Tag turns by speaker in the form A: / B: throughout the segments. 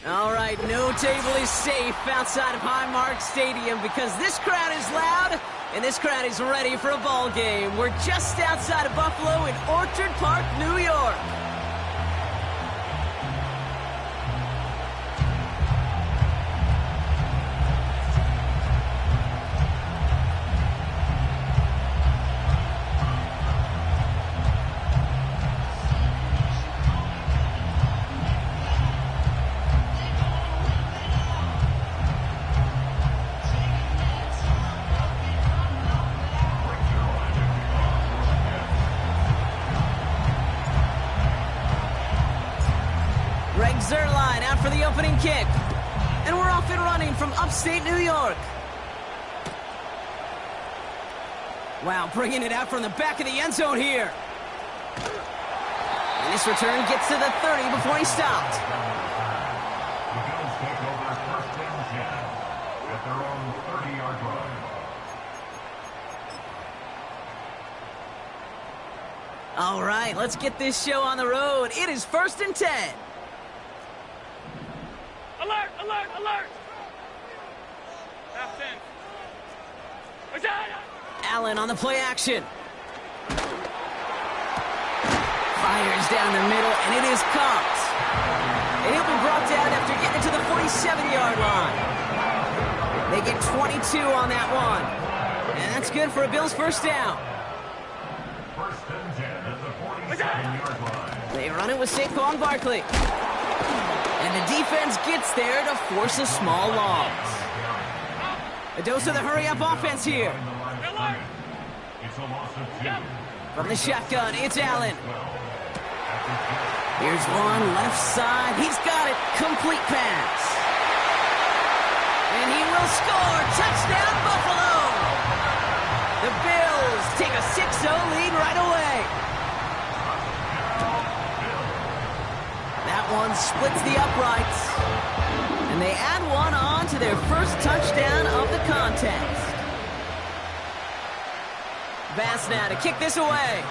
A: All right, no table is safe outside of Highmark Stadium because this crowd is loud and this crowd is ready for a ball game. We're just outside of Buffalo in Orchard Park, New York. Zerline out for the opening kick. And we're off and running from upstate New York. Wow, bringing it out from the back of the end zone here. And this return gets to the 30 before he stopped.
B: The Bills take over first and 10 at their own 30-yard line.
A: All right, let's get this show on the road. It is first and 10.
C: Alert! Alert! Alert! Half 10.
A: Allen on the play action. Fires down the middle, and it is caught. And he'll be brought down after getting to the 47-yard line. They get 22 on that one. And that's good for a Bills first down.
B: First and 10 at the 47-yard line.
A: They run it with Saquon Barkley. And the defense gets there to force a small loss. A dose of the hurry-up offense here.
B: It's a loss of 2.
A: From the shotgun, it's Allen. Here's one, left side. He's got it. Complete pass. And he will score. Touchdown, Buffalo. The Bills take a 6-0 lead right away. That one splits the uprights. And they add one on to their first touchdown of the contest. Bass now to kick this away.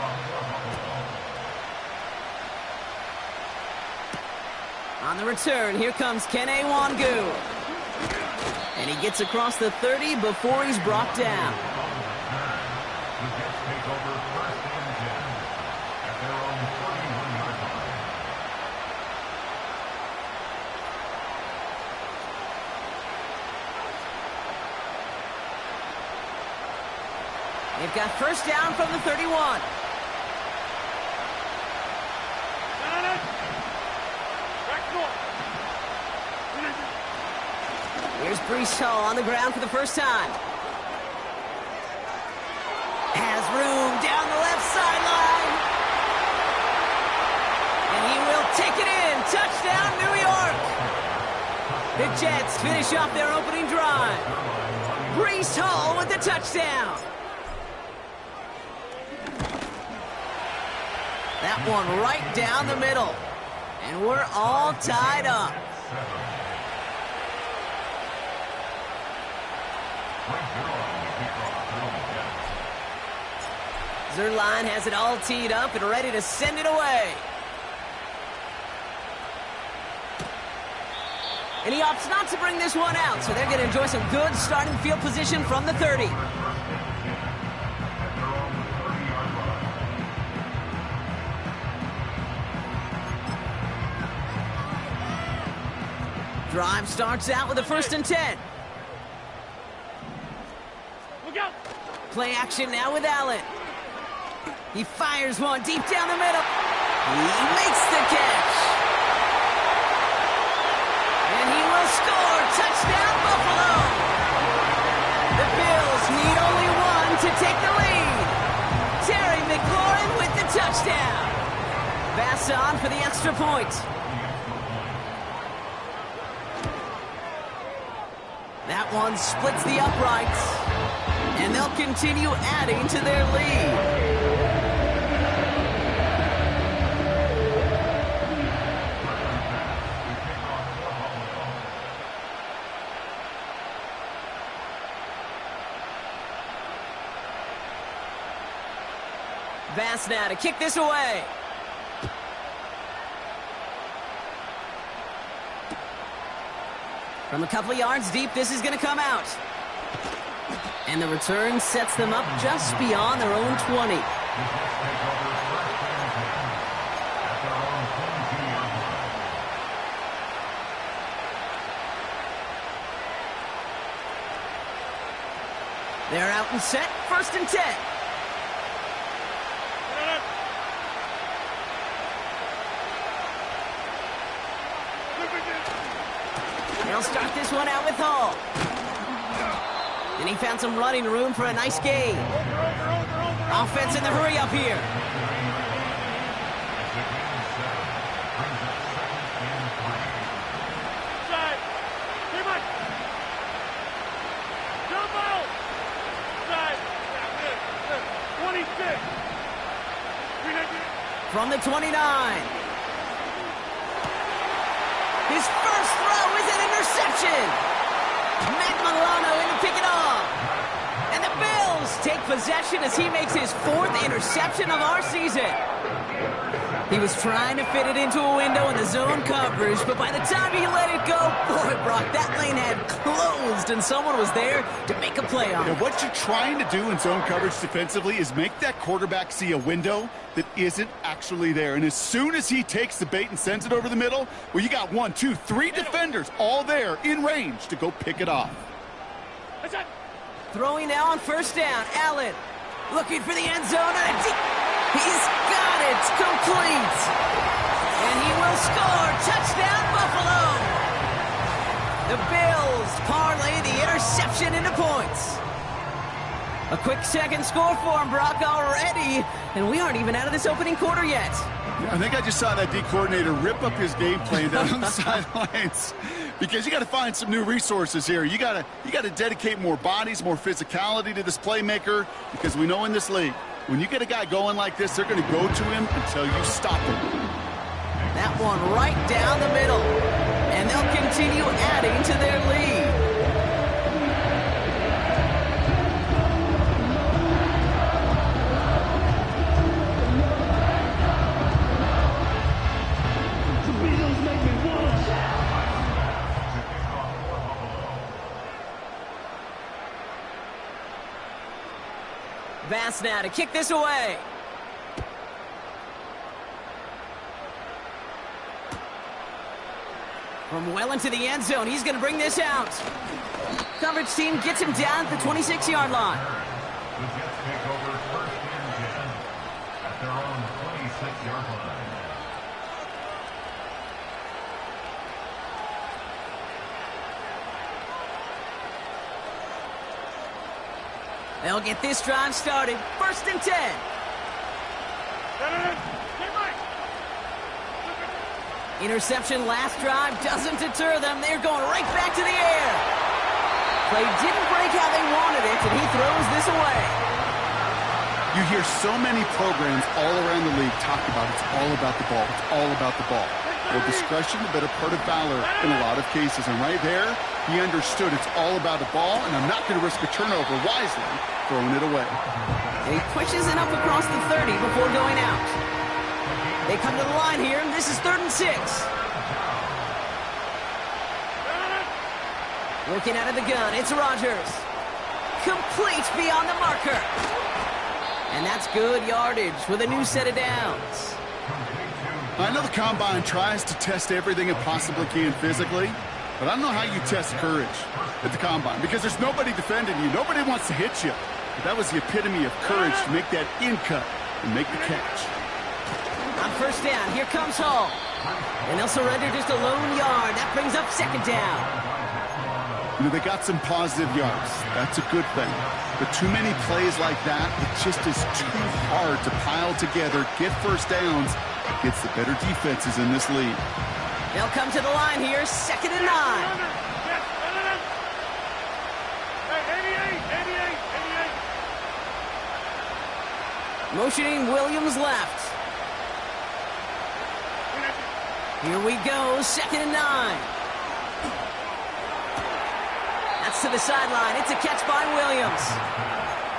A: On the return, here comes Kene Wangu. And he gets across the 30 before he's brought down.
B: The Jets take over first and 10 at their own 41-yard line.
A: They've got first down from the 31. Here's Breece Hall on the ground for the first time. Has room down the left sideline. And he will take it in. Touchdown, New York. The Jets finish off their opening drive. Breece Hall with the touchdown. That one right down the middle. And we're all tied up. Zerline has it all teed up and ready to send it away. And he opts not to bring this one out, so they're going to enjoy some good starting field position from the 30. Drive starts out with a first and 10.
C: Look out!
A: Play action now with Allen. He fires one deep down the middle. He makes the catch. And he will score. Touchdown, Buffalo. The Bills need only one to take the lead. Terry McLaurin with the touchdown. Bass on for the extra point. That one splits the uprights. And they'll continue adding to their lead. Bass now to kick this away. From a couple of yards deep, this is going to come out. And the return sets them up just beyond their own 20. They're out and set, 1st and 10. They'll start this one out with Hall. And he found some running room for a nice gain. Offense in the hurry up here.
C: Side. 26.
A: From the 29. His first throw is an interception. Matt Milano in to pick it off. And the Bills take possession as he makes his 4th interception of our season. He was trying to fit it into a window in the zone coverage, but by the time he let it go, boy, Brock, that lane had closed, and someone was there to make a play on it.
D: Now, what you're trying to do in zone coverage defensively is make that quarterback see a window that isn't actually there. And as soon as he takes the bait and sends it over the middle, well, you got 1, 2, 3 defenders all there in range to go pick it off.
A: Throwing now on 1st down. Allen looking for the end zone. And he's got it. Complete. And he will score. Touchdown, Buffalo. The Bills parlay the interception into points. A quick second score for him, Brock, already. And we aren't even out of this opening quarter yet.
D: I think I just saw that D coordinator rip up his game plan down on the sidelines, because you got to find some new resources here. You got to dedicate more bodies, more physicality to this playmaker, because we know in this league, when you get a guy going like this, they're going to go to him until you stop him.
A: That one right down the middle. And they'll continue adding to their lead. Bass now to kick this away. From well into the end zone, he's going to bring this out. Coverage team gets him down at the 26-yard line.
B: The Jets take over 1st and 10 at their own 26-yard line.
A: They'll get this drive started. 1st and 10. Interception last drive doesn't deter them. They're going right back to the air. Play didn't break how they wanted it, and he throws this away.
D: You hear so many programs all around the league talk about it's all about the ball. It's all about the ball. Well, discretion, the better part of valor in a lot of cases. And right there, he understood it's all about the ball, and I'm not going to risk a turnover wisely, throwing it away.
A: And he pushes it up across the 30 before going out. They come to the line here, and this is 3rd and 6. Working out of the gun, it's Rodgers. Complete beyond the marker. And that's good yardage with a new set of downs.
D: I know the Combine tries to test everything it possibly can physically, but I don't know how you test courage at the Combine, because there's nobody defending you. Nobody wants to hit you. But that was the epitome of courage to make that in cut and make the catch.
A: On 1st down, here comes Hall. And they'll surrender just a lone yard. That brings up 2nd down.
D: You know, they got some positive yards. That's a good thing. But too many plays like that, it just is too hard to pile together, get 1st downs, against the better defenses in this league.
A: They'll come to the line here, 2nd and 9. Motioning Williams left. Here we go, 2nd and 9. That's to the sideline. It's a catch by Williams.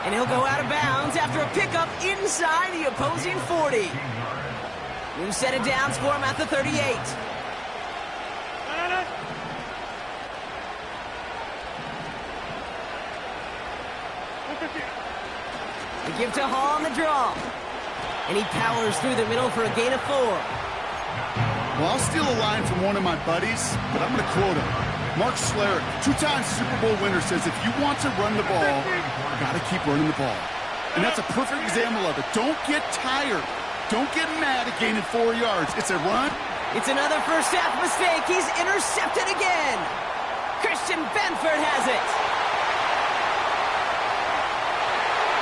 A: And he'll go out of bounds after a pickup inside the opposing 40. New set of downs for him at the 38. They give to Hall on the draw. And he powers through the middle for a gain of 4.
D: Well, I'll steal a line from one of my buddies, but I'm going to quote him. Mark Schlereth, 2-time Super Bowl winner, says if you want to run the ball, you got to keep running the ball. And that's a perfect example of it. Don't get tired. Don't get mad at gaining 4 yards. It's a run.
A: It's another first half mistake. He's intercepted again. Christian Benford has it.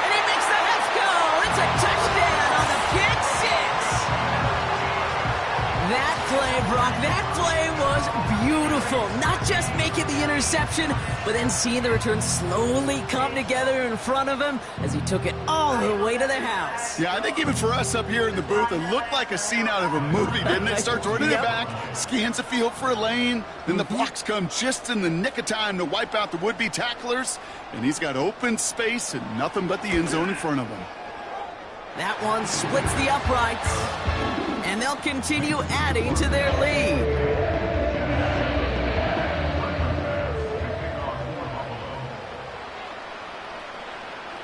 A: And he makes the half goal. It's a touchdown on the pick 6. That play, Brock, that play was beautiful. Not just making the interception, but then seeing the return slowly come together in front of him as he took it all the way to the house.
D: Yeah, I think even for us up here in the booth, it looked like a scene out of a movie, didn't it? Starts running it back, scans the field for a lane, then the blocks come just in the nick of time to wipe out the would-be tacklers, and he's got open space and nothing but the end zone in front of him.
A: That one splits the uprights, and they'll continue adding to their lead.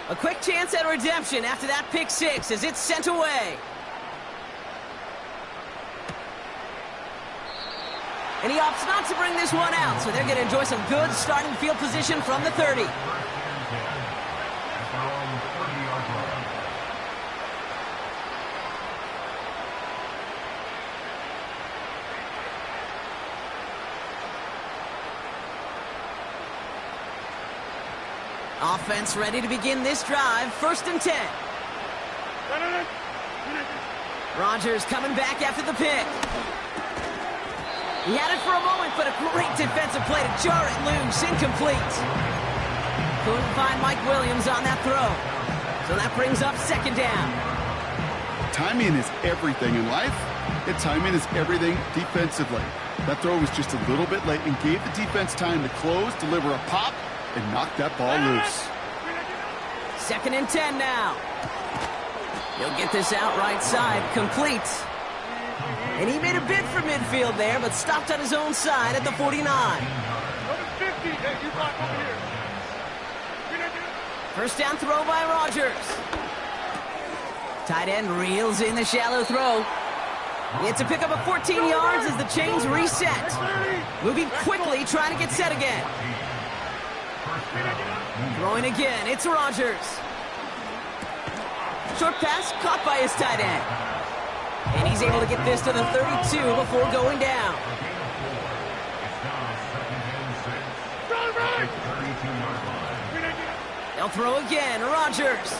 A: A quick chance at redemption after that pick 6 as it's sent away. And he opts not to bring this one out, so they're going to enjoy some good starting field position from the 30. Offense ready to begin this drive. 1st and 10. Rodgers coming back after the pick. He had it for a moment, but a great defensive play to jar it loose. Incomplete. Couldn't find Mike Williams on that throw. So that brings up 2nd down.
D: Timing is everything in life, and timing is everything defensively. That throw was just a little bit late and gave the defense time to close, deliver a pop, and knock that ball loose.
A: 2nd and 10 now. He'll get this out right side, complete. And he made a bid for midfield there, but stopped on his own side at the 49. First down throw by Rodgers. Tight end reels in the shallow throw. It's a pickup of 14 yards as the chains reset. Moving quickly, trying to get set again. Throwing again, it's Rodgers. Short pass caught by his tight end. And he's able to get this to the 32 before going down. They'll throw again, Rodgers.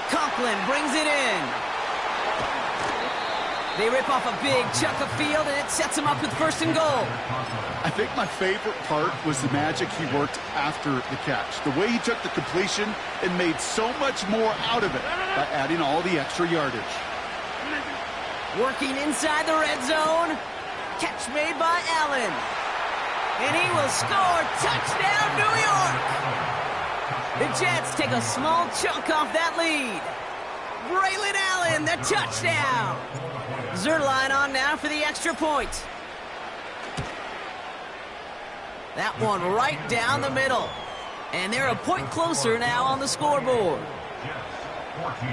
A: Conklin brings it in. They rip off a big chunk of field, and it sets them up with 1st and goal.
D: I think my favorite part was the magic he worked after the catch. The way he took the completion and made so much more out of it by adding all the extra yardage.
A: Working inside the red zone. Catch made by Allen. And he will score. Touchdown, New York! The Jets take a small chunk off that lead. Braylon Allen, the touchdown. Zerline on now for the extra point. That one right down the middle. And they're a point closer now on the scoreboard.
B: Jets 14.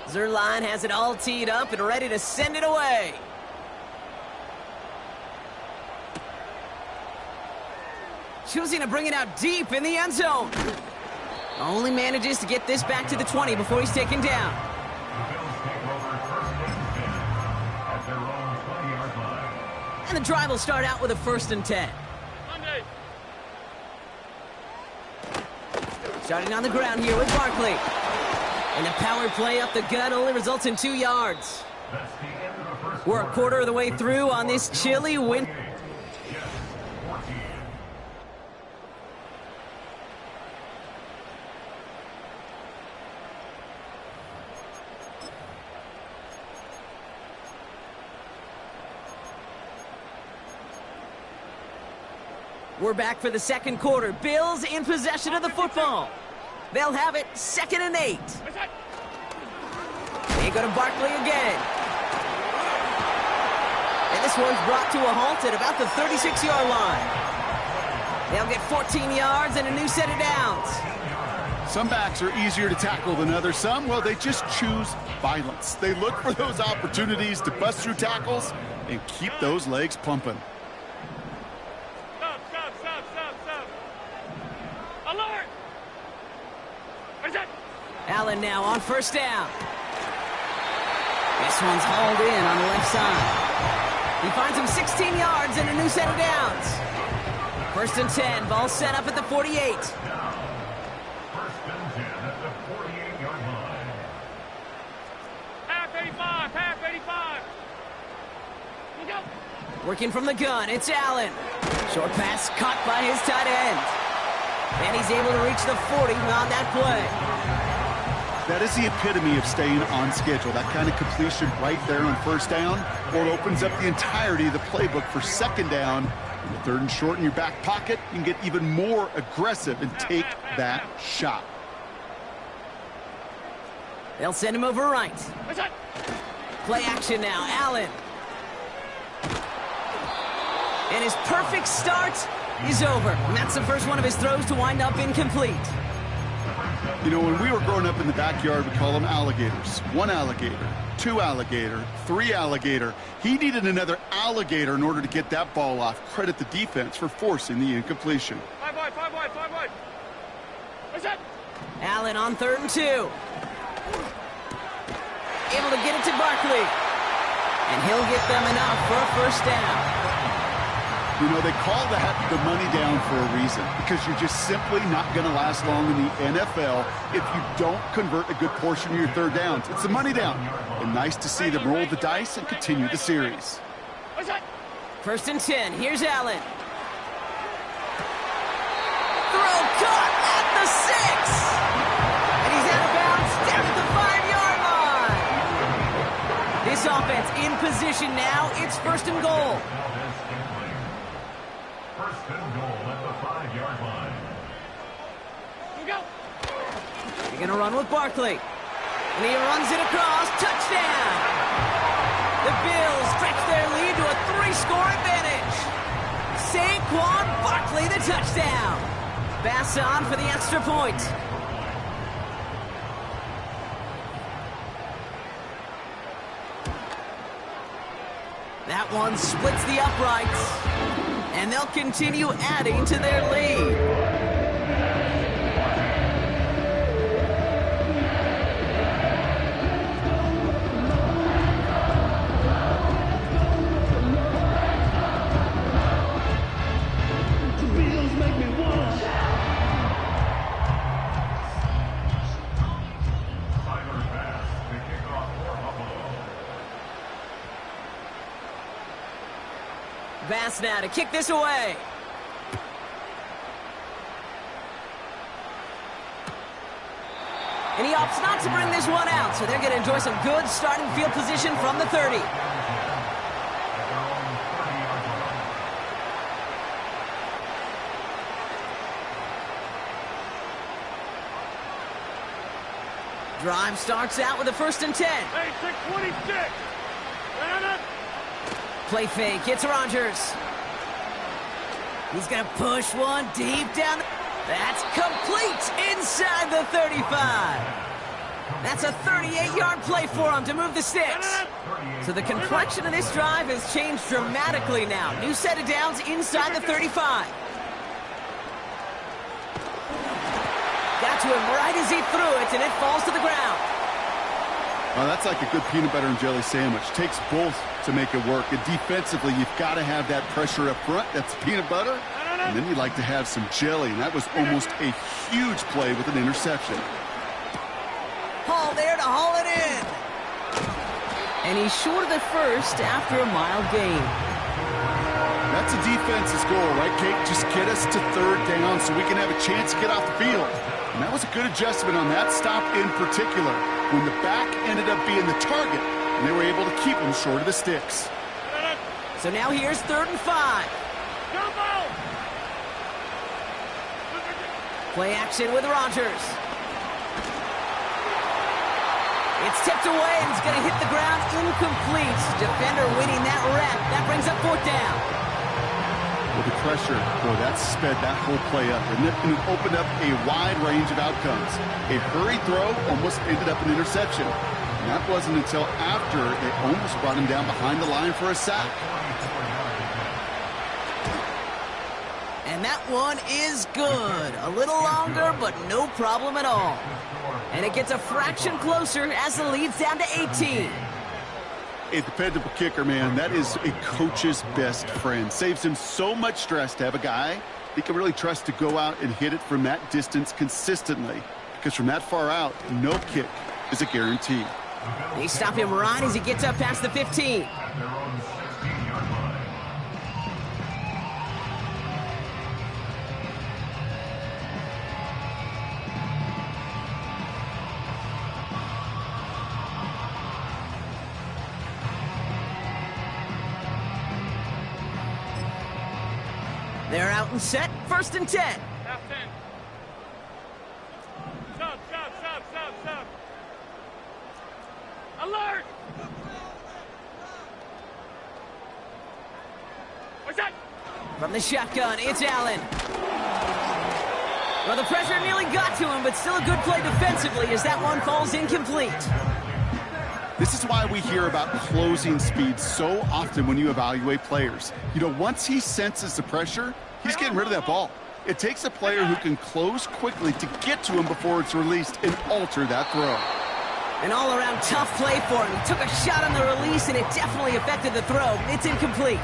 A: Zerline has it all teed up and ready to send it away. Choosing to bring it out deep in the end zone. Only manages to get this back to the 20 before he's taken down. And the drive will start out with a 1st and 10. Starting on the ground here with Barkley. And the power play up the gut only results in 2 yards. We're a quarter of the way through on this chilly winter. We're back for the second quarter. Bills in possession of the football. They'll have it 2nd and 8. They go to Barkley again. And this one's brought to a halt at about the 36-yard line. They'll get 14 yards and a new set of downs.
D: Some backs are easier to tackle than others. Some, well, they just choose violence. They look for those opportunities to bust through tackles and keep those legs pumping.
C: Stop. Alert!
A: Allen now on 1st down. This one's hauled in on the left side. He finds him 16 yards and a new set of downs. 1st and 10, ball set up at the 48.
C: Half 85. Look out.
A: Working from the gun, it's Allen. Short pass caught by his tight end. And he's able to reach the 40 on that play.
D: That is the epitome of staying on schedule. That kind of completion right there on 1st down, or it opens up the entirety of the playbook for 2nd down. In the 3rd and short in your back pocket, you can get even more aggressive and take that shot.
A: They'll send him over right. Play action now, Allen. And his perfect start is over. And that's the first one of his throws to wind up incomplete.
D: You know, when we were growing up in the backyard, we call them alligators. 1 alligator, 2 alligator, 3 alligator. He needed another alligator in order to get that ball off. Credit the defense for forcing the incompletion.
C: 5 wide.
A: Allen on 3rd and 2. Able to get it to Barkley. And he'll get them enough for a 1st down.
D: You know, they call that the money down for a reason, because you're just simply not going to last long in the NFL if you don't convert a good portion of your 3rd downs. It's the money down. And nice to see them roll the dice and continue the series.
A: 1st and 10. Here's Allen. Throw caught at the 6. And he's out of bounds down at the 5-yard line. This offense in position now. It's 1st and goal.
B: 1st and goal at the 5-yard line.
A: They're going to run with Barkley. And he runs it across. Touchdown! The Bills stretch their lead to a 3-score advantage. Saquon Barkley, the touchdown. Bass on for the extra point. That one splits the uprights. And they'll continue adding to their lead. Bass now to kick this away. And he opts not to bring this one out, so they're going to enjoy some good starting field position from the 30. Drive starts out with a 1st and 10.
C: Hey, 626.
A: Play fake, it's Rodgers. He's going to push one deep down. That's complete inside the 35. That's a 38-yard play for him to move the sticks. So the complexion of this drive has changed dramatically now. New set of downs inside the 35. Got to him right as he threw it, and it falls to the ground.
D: Well, that's like a good peanut butter and jelly sandwich. Takes both to make it work. And defensively, you've got to have that pressure up front. That's peanut butter. And then you'd like to have some jelly. And that was almost a huge play with an interception.
A: Hall there to haul it in. And he's short of the first after a mile gain.
D: That's a defense's goal, right, Kate? Just get us to 3rd down so we can have a chance to get off the field. And that was a good adjustment on that stop in particular, when the back ended up being the target, and they were able to keep him short of the sticks.
A: So now here's 3rd and 5. Play action with Rodgers. It's tipped away and it's going to hit the ground incomplete. Defender winning that rep. That brings up 4th down.
D: With the pressure, boy, that sped that whole play up. And it opened up a wide range of outcomes. A hurried throw almost ended up an interception. And that wasn't until after they almost brought him down behind the line for a sack.
A: And that one is good. A little longer, but no problem at all. And it gets a fraction closer as the lead's down to 18.
D: A dependable kicker, man, that is a coach's best friend. Saves him so much stress to have a guy he can really trust to go out and hit it from that distance consistently. Because from that far out, no kick is a guarantee.
A: They stop him right as he gets up past the 15. They're out and set, 1st and 10.
C: Half 10. Sub. Alert! What's that?
A: From the shotgun, it's Allen. Well, the pressure nearly got to him, but still a good play defensively as that one falls incomplete.
D: This is why we hear about closing speed so often when you evaluate players. You know, once he senses the pressure, he's getting rid of that ball. It takes a player who can close quickly to get to him before it's released and alter that throw.
A: An all-around tough play for him. He took a shot on the release, and it definitely affected the throw. It's incomplete.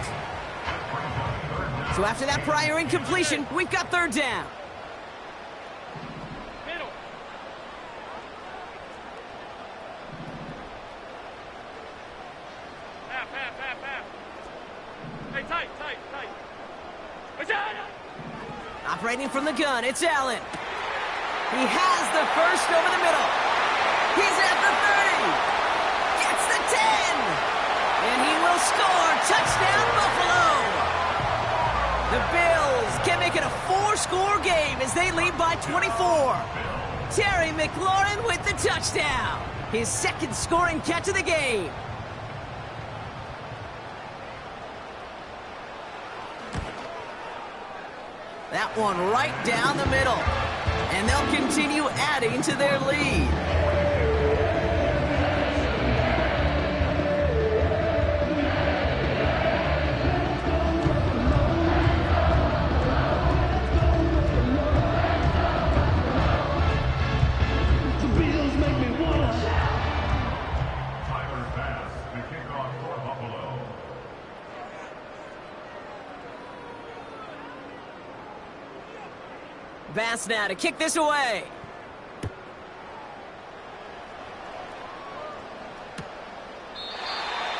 A: So after that prior incompletion, we've got 3rd down.
C: Middle. Half. Hey, tight. What's that?
A: Operating from the gun, it's Allen. He has the first over the middle. He's at the 30. Gets the 10. And he will score. Touchdown, Buffalo. The Bills can make it a 4-score game as they lead by 24. Terry McLaurin with the touchdown. His 2nd scoring catch of the game. That one right down the middle. And they'll continue adding to their lead. Bass now to kick this away.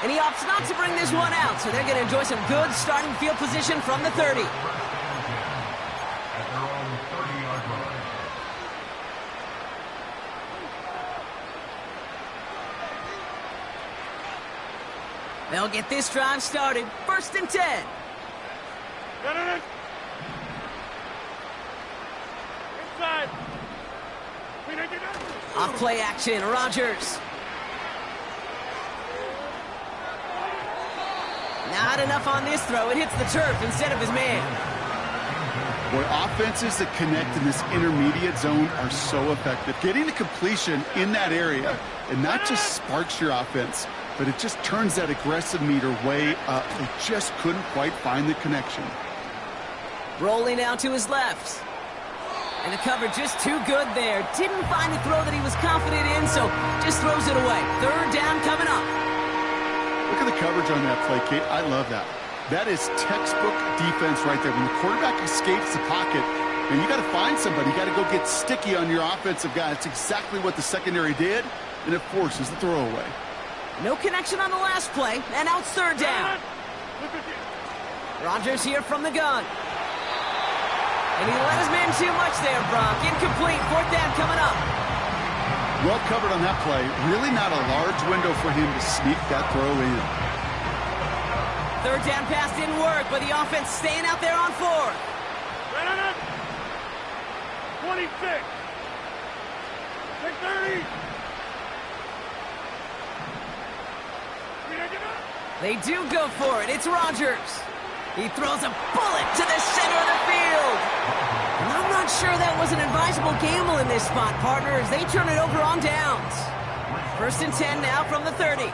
A: And he opts not to bring this one out, so they're going to enjoy some good starting field position from the 30.
B: At their own 30-yard line.
A: They'll get this drive started. 1st and 10.
C: Inside.
A: Off play action, Rodgers. Not enough on this throw. It hits the turf instead of his man.
D: Boy, offenses that connect in this intermediate zone are so effective. Getting the completion in that area, and not just sparks your offense, but it just turns that aggressive meter way up. They just couldn't quite find the connection.
A: Rolling out to his left. And the cover just too good there. Didn't find the throw that he was confident in, so just throws it away. 3rd down coming up.
D: Look at the coverage on that play, Kate. I love that. That is textbook defense right there. When the quarterback escapes the pocket, and you got to find somebody. You got to go get sticky on your offensive guy. That's exactly what the secondary did, and it forces the throwaway.
A: No connection on the last play, and now it's 3rd down. Rodgers here from the gun. And he let his man too much there, Brock. Incomplete. 4th down coming up.
D: Well covered on that play. Really not a large window for him to sneak that throw in.
A: 3rd down pass didn't work, but the offense staying out there on 4th.
C: 26. Take 30.
A: They do go for it. It's Rodgers. He throws a bullet to the center of the field. And I'm not sure that was an advisable gamble in this spot, partner, as they turn it over on downs. 1st and 10 now from the 30.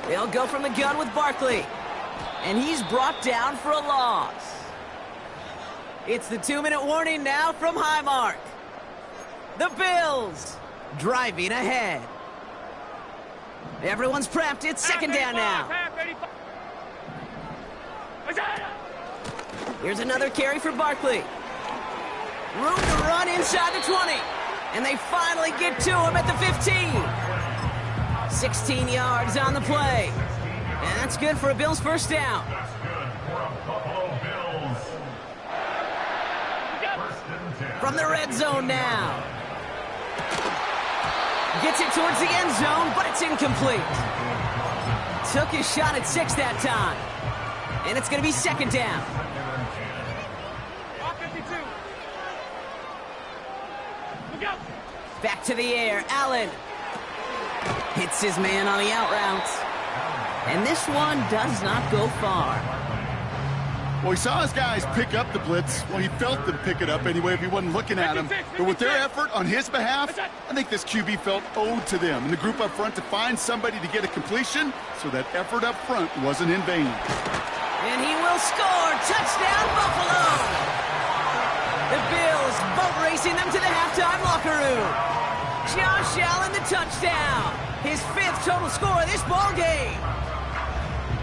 A: They'll go from the gun with Barkley. And he's brought down for a loss. It's the 2-minute warning now from Highmark. The Bills driving ahead. Everyone's prepped. It's 2nd down now. Here's another carry for Barkley. Room to run inside the 20. And they finally get to him at the 15. 16 yards on the play. And that's good for a Bills first down.
B: That's good for a Buffalo Bills. First and 10.
A: From the red zone now. Gets it towards the end zone, but it's incomplete. Took his shot at 6 that time. And it's going to be 2nd down. Back to the air. Allen hits his man on the out route. And this one does not go far.
D: Well, he saw his guys pick up the blitz. Well, he felt them pick it up anyway if he wasn't looking at him. But with their effort on his behalf, I think this QB felt owed to them and the group up front to find somebody to get a completion, so that effort up front wasn't in vain.
A: And he will score. Touchdown, Buffalo! The Bills boat racing them to the halftime locker room. Josh Allen, the touchdown. His 5th total score of this ball game.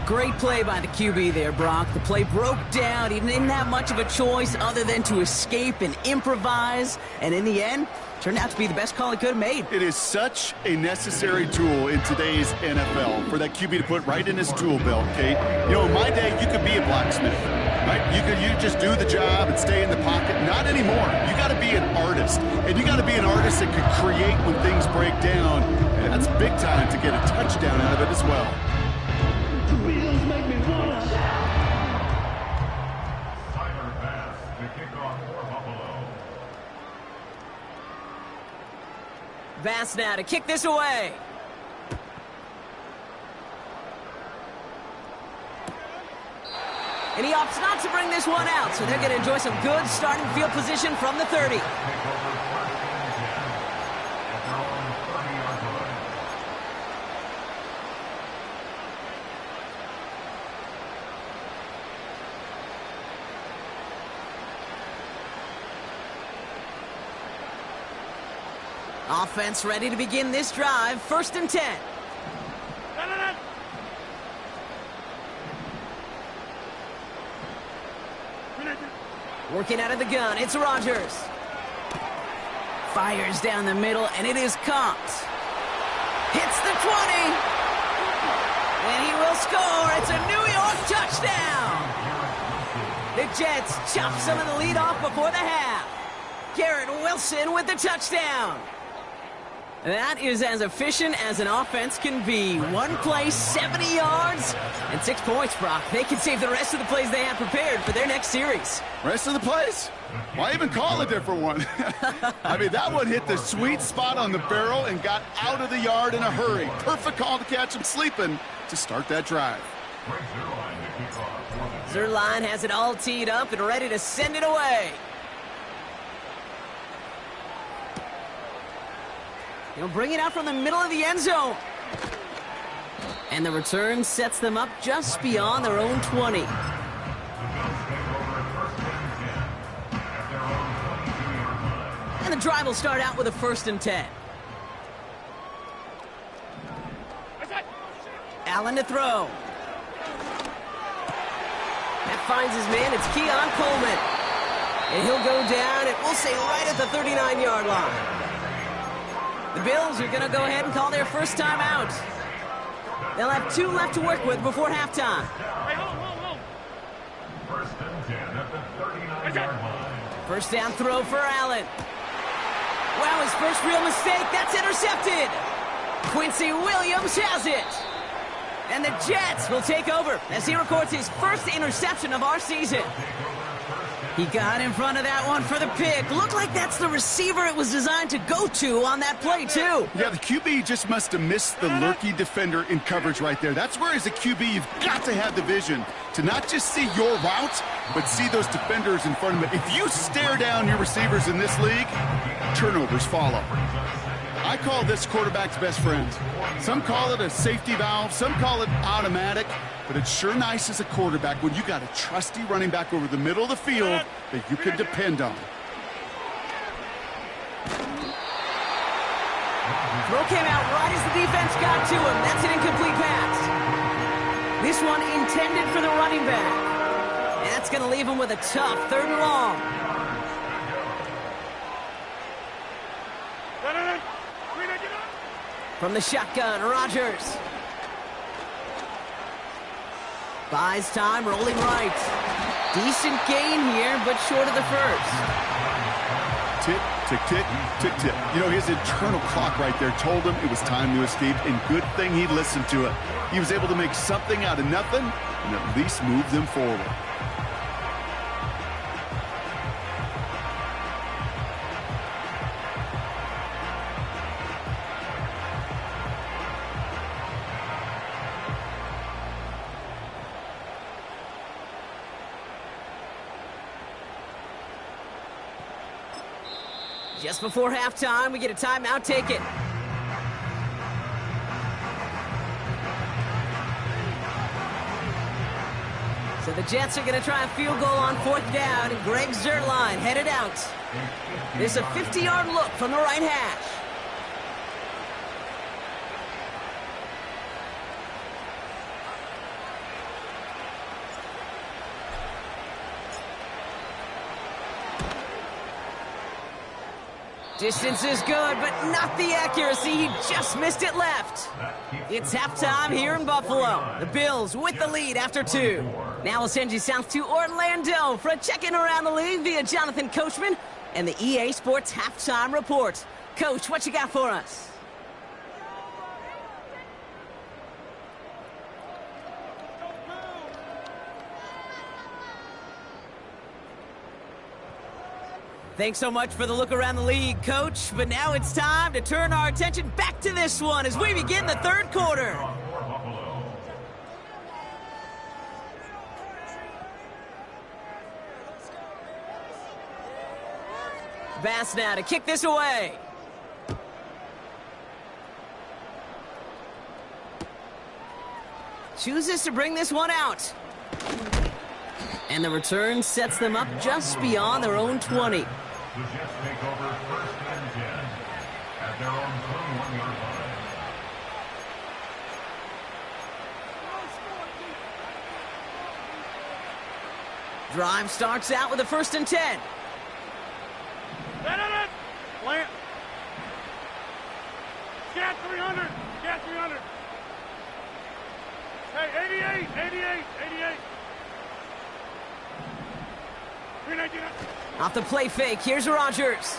A: Great play by the QB there, Brock. The play broke down. He didn't have much of a choice other than to escape and improvise. And in the end, turned out to be the best call he could have made.
D: It is such a necessary tool in today's NFL for that QB to put right in his tool belt, Kate. You know, in my day, you could be a blacksmith, right? You just do the job and stay in the pocket. Not anymore. You got to be an artist. And you got to be an artist that could create when things break down. And that's big time to get a touchdown out of it as well.
A: Bass now to kick this away. And he opts not to bring this one out, so they're going to enjoy some good starting field position from the 30. Offense ready to begin this drive. 1st and 10. Working out of the gun, it's Rodgers. Fires down the middle, and it is caught. Hits the 20. And he will score. It's a New York touchdown. The Jets chop some of the lead off before the half. Garrett Wilson with the touchdown. That is as efficient as an offense can be. One play, 70 yards, and 6 points, Brock. They can save the rest of the plays they have prepared for their next series.
D: Rest of the plays? Why even call a different one? I mean, that one hit the sweet spot on the barrel and got out of the yard in a hurry. Perfect call to catch him sleeping to start that drive.
A: Zerline has it all teed up and ready to send it away. He'll bring it out from the middle of the end zone. And the return sets them up just beyond their own 20. And the drive will start out with a 1st and 10. Allen to throw. That finds his man. It's Keon Coleman. And he'll go down, and we'll say right at the 39-yard line. The Bills are going to go ahead and call their first time out. They'll have 2 left to work with before halftime.
B: First and 10 at the 39-yard line.
A: First down throw for Allen. Wow, his first real mistake. That's intercepted. Quincy Williams has it. And the Jets will take over as he records his first interception of our season. He got in front of that one for the pick. Looked like that's the receiver it was designed to go to on that play, too.
D: Yeah, the QB just must have missed the lurky defender in coverage right there. That's where, as a QB, you've got to have the vision to not just see your route, but see those defenders in front of it. If you stare down your receivers in this league, turnovers follow. I call this quarterback's best friend. Some call it a safety valve, some call it automatic, but it's sure nice as a quarterback when you got a trusty running back over the middle of the field that you can depend on.
A: Throw came out right as the defense got to him. That's an incomplete pass. This one intended for the running back. And that's going to leave him with a tough 3rd and long. From the shotgun, Rodgers. Buys time, rolling right. Decent gain here, but short of the first.
D: Tick, tick, tick, tick, tick. You know, his internal clock right there told him it was time to escape, and good thing he listened to it. He was able to make something out of nothing and at least move them forward.
A: Just before halftime, we get a timeout. Take it. So the Jets are going to try a field goal on 4th down, and Greg Zuerlein headed out. There's a 50-yard look from the right hash. Distance is good, but not the accuracy. He just missed it left. It's halftime here in Buffalo. The Bills with the lead after 2. Now we'll send you south to Orlando for a check-in around the league via Jonathan Coachman and the EA Sports Halftime Report. Coach, what you got for us? Thanks so much for the look around the league, Coach. But now it's time to turn our attention back to this one as we begin the 3rd quarter. Bass now to kick this away. Chooses to bring this one out. And the return sets them up just beyond their own 20.
B: The Jets take over 1st and 10 at their own 21-yard line.
A: Drive starts out with a 1st and 10.
C: Plant. Cat 300. Cat 300. Hey, 88. 88. 88. 319.
A: Off the play fake, here's Rodgers.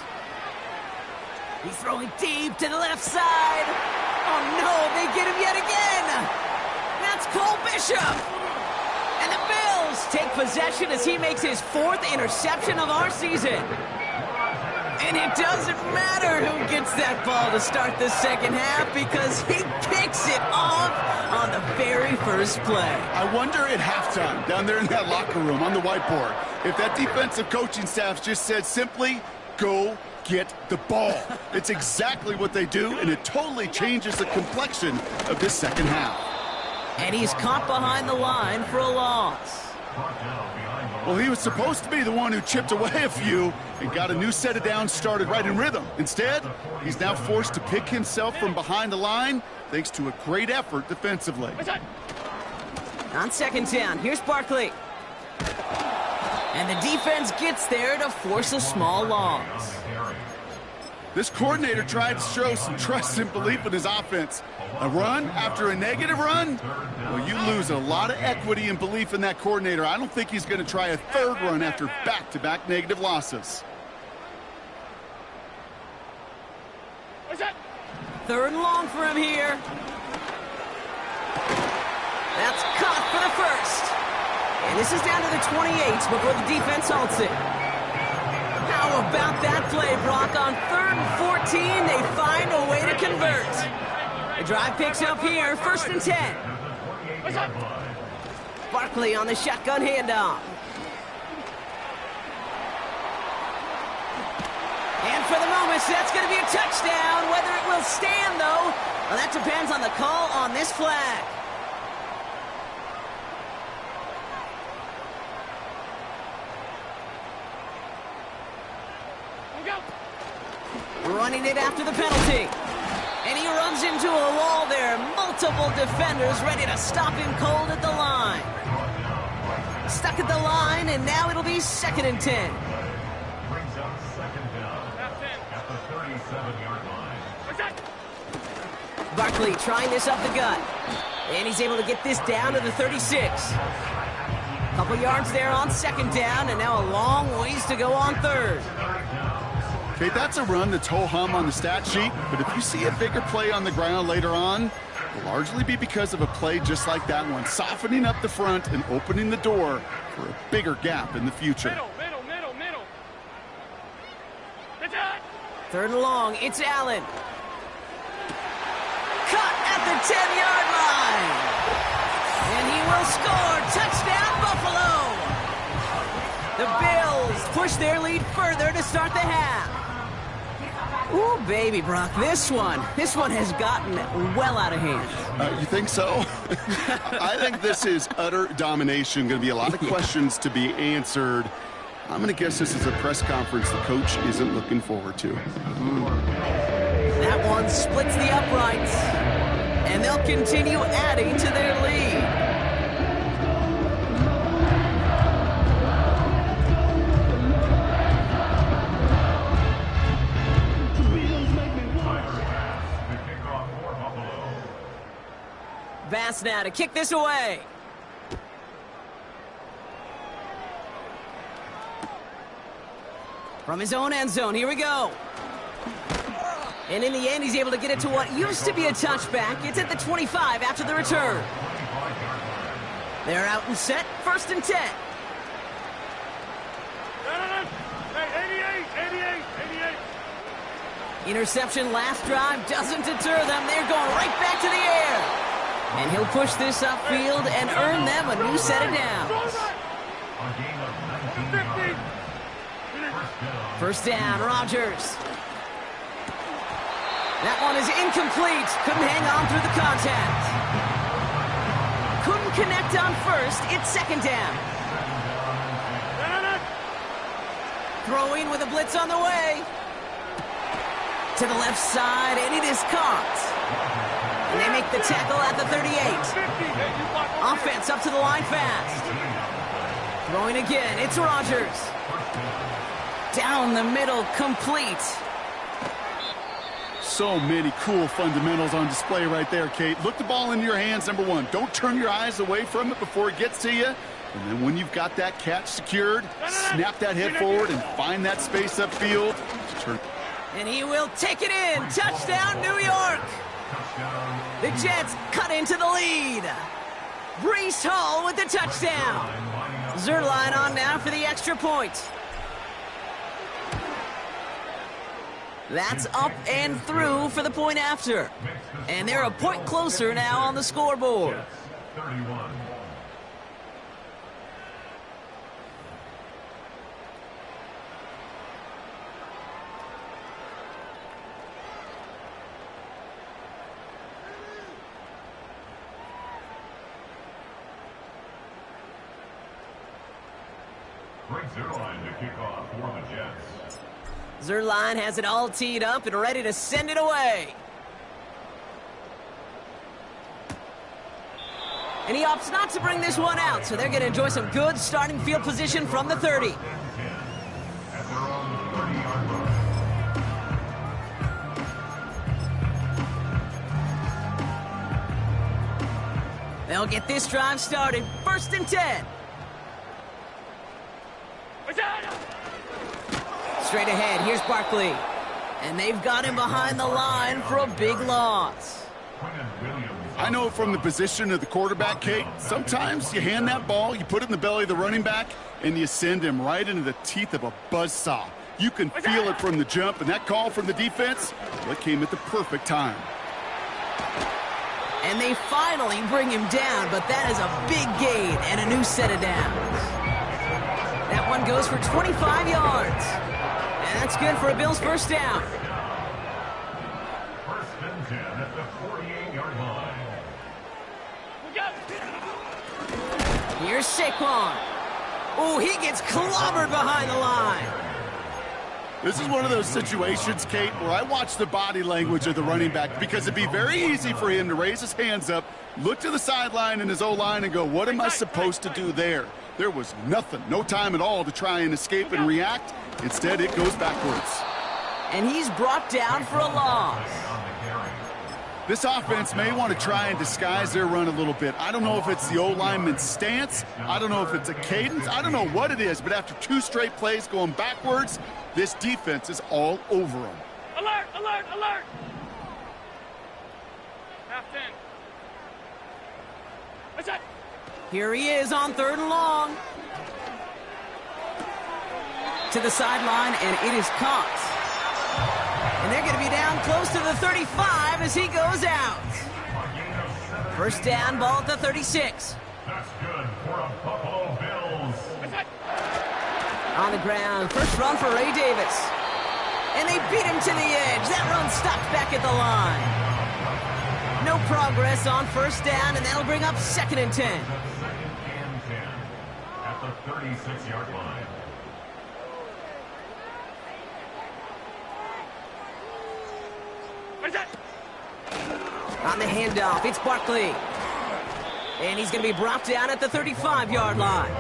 A: He's throwing deep to the left side. Oh no, they get him yet again. That's Cole Bishop. And the Bills take possession as he makes his 4th interception of our season. And it doesn't matter who gets that ball to start the 2nd half because he picks it off on the very first play.
D: I wonder at halftime, down there in that locker room on the whiteboard, if that defensive coaching staff just said simply, go get the ball. It's exactly what they do, and it totally changes the complexion of this 2nd half.
A: And he's caught behind the line for a loss.
D: Well, he was supposed to be the one who chipped away a few and got a new set of downs started right in rhythm. Instead, he's now forced to pick himself from behind the line thanks to a great effort defensively.
A: On 2nd down, here's Barkley. And the defense gets there to force a small loss.
D: This coordinator tried to show some trust and belief in his offense. A run after a negative run? Well, you lose a lot of equity and belief in that coordinator. I don't think he's going to try a 3rd run after back-to-back negative losses.
A: 3rd and long for him here. That's caught for the 1st. And this is down to the 28 before the defense halts it. How about that play, Brock? On 3rd and 14, they find a way to convert. The drive picks up here, 1st and 10. Barkley on the shotgun handoff. And for the moment, that's going to be a touchdown. Whether it will stand, though, well, that depends on the call on this flag. Running it after the penalty. And he runs into a wall there. Multiple defenders ready to stop him cold at the line. Stuck at the line, and now it'll be 2nd and 10.
B: Brings up 2nd down at the 37-yard line.
A: Barkley trying this up the gut. And he's able to get this down to the 36. Couple yards there on 2nd down, and now a long ways to go on 3rd.
D: Okay, that's a run that's ho-hum on the stat sheet, but if you see a bigger play on the ground later on, it'll largely be because of a play just like that one, softening up the front and opening the door for a bigger gap in the future.
C: Middle.
A: 3rd and long, it's Allen. Cut at the 10-yard line. And he will score. Touchdown, Buffalo. The Bills push their lead further to start the half. Ooh, baby, Brock, this one has gotten well out of hand.
D: You think so? I think this is utter domination. Going to be a lot of questions to be answered. I'm going to guess this is a press conference the coach isn't looking forward to.
A: That one splits the uprights, and they'll continue adding to their lead. Bass now to kick this away. From his own end zone, here we go. And in the end, he's able to get it to what used to be a touchback. It's at the 25 after the return. They're out and set, 1st and 10.
C: Hey, 88.
A: Interception last drive doesn't deter them. They're going right back to the air. And he'll push this upfield and earn them a new set of downs.
B: A gain of 19 yards.
A: 1st down, Rodgers. That one is incomplete. Couldn't hang on through the contact. Couldn't connect on 1st. It's 2nd down. Throwing with a blitz on the way. To the left side, and it is caught. And they make the tackle at the 38. Offense up to the line fast. Throwing again, it's Rodgers. Down the middle, complete.
D: So many cool fundamentals on display right there, Kate. Look the ball into your hands, number one. Don't turn your eyes away from it before it gets to you. And then when you've got that catch secured, snap that head forward and find that space upfield.
A: And he will take it in. Touchdown, New York. The Jets cut into the lead. Breece Hall with the touchdown. Zerline on now for the extra point. That's up and through for the point after. And they're a point closer now on the scoreboard.
B: 31. Greg Zerline to kick off for the Jets.
A: Zerline has it all teed up and ready to send it away. And he opts not to bring this one out, so they're going to enjoy some good starting field position from the 30.
B: At their own 30-yard line.
A: They'll get this drive started. 1st and 10. Straight ahead, here's Barkley. And they've got him behind the line for a big loss.
B: Quinton Williams
D: I know from the position of the quarterback, Kate, sometimes you hand that ball, you put it in the belly of the running back, and you send him right into the teeth of a buzzsaw. You can feel it from the jump, and that call from the defense, well, it came at the perfect time.
A: And they finally bring him down, but that is a big gain and a new set of downs. That one goes for 25 yards. And that's good for a Bills first down.
B: First and 10 at the 48-yard line.
A: Here's Saquon. Oh, he gets clobbered behind the line.
D: This is one of those situations, Kate, where I watch the body language of the running back because it'd be very easy for him to raise his hands up, look to the sideline in his O-line and go, what am I supposed to do there? There was nothing, no time at all to try and escape and react. Instead, it goes backwards.
A: And he's brought down for a loss.
D: This offense may want to try and disguise their run a little bit. I don't know if it's the O-lineman's stance. I don't know if it's a cadence. I don't know what it is, but after 2 straight plays going backwards, this defense is all over them.
C: Alert, alert, alert! Half 10. What's that?
A: Here he is on 3rd and long. To the sideline, and it is caught. And they're going to be down close to the 35 as he goes out. First down, ball at the 36.
B: That's good for a Buffalo Bills.
A: On the ground, first run for Ray Davis. And they beat him to the edge. That run stopped back at the line. No progress on first down, and that'll bring up 2nd and 10.
B: 2nd and 10 at the 36-yard line.
A: On the handoff, it's Barkley. And he's going to be brought down at the 35-yard line.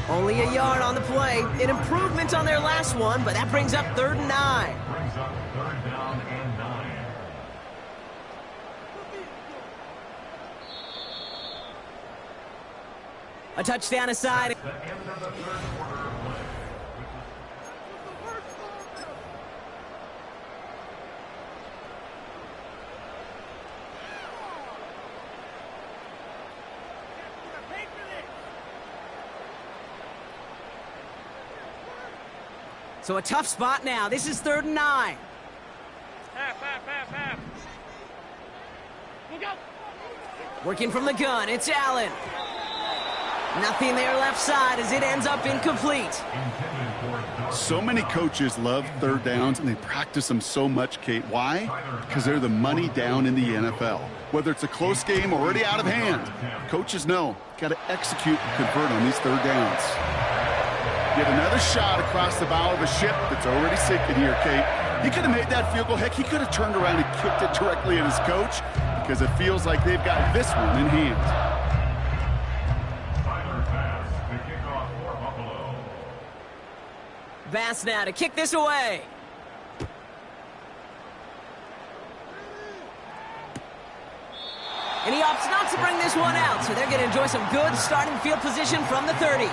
A: Only a yard on the play. An improvement on their last one, but that brings up 3rd and 9.
B: Brings up 3rd down and 9.
A: A touchdown aside.
B: The end of the 3rd quarter of play.
A: So a tough spot now. This is 3rd and 9.
C: Half. Look out!
A: Working from the gun, it's Allen. Nothing there left side as it ends up incomplete.
D: So many coaches love 3rd downs, and they practice them so much, Kate. Why? Because they're the money down in the NFL. Whether it's a close game already out of hand, coaches know, got to execute and convert on these 3rd downs. Get another shot across the bow of a ship that's already sinking here, Kate. He could have made that field goal. Heck, he could have turned around and kicked it directly at his coach because it feels like they've got this one in hand.
A: Bass now to kick this away. And he opts not to bring this one out, so they're going to enjoy some good starting field position from the 30.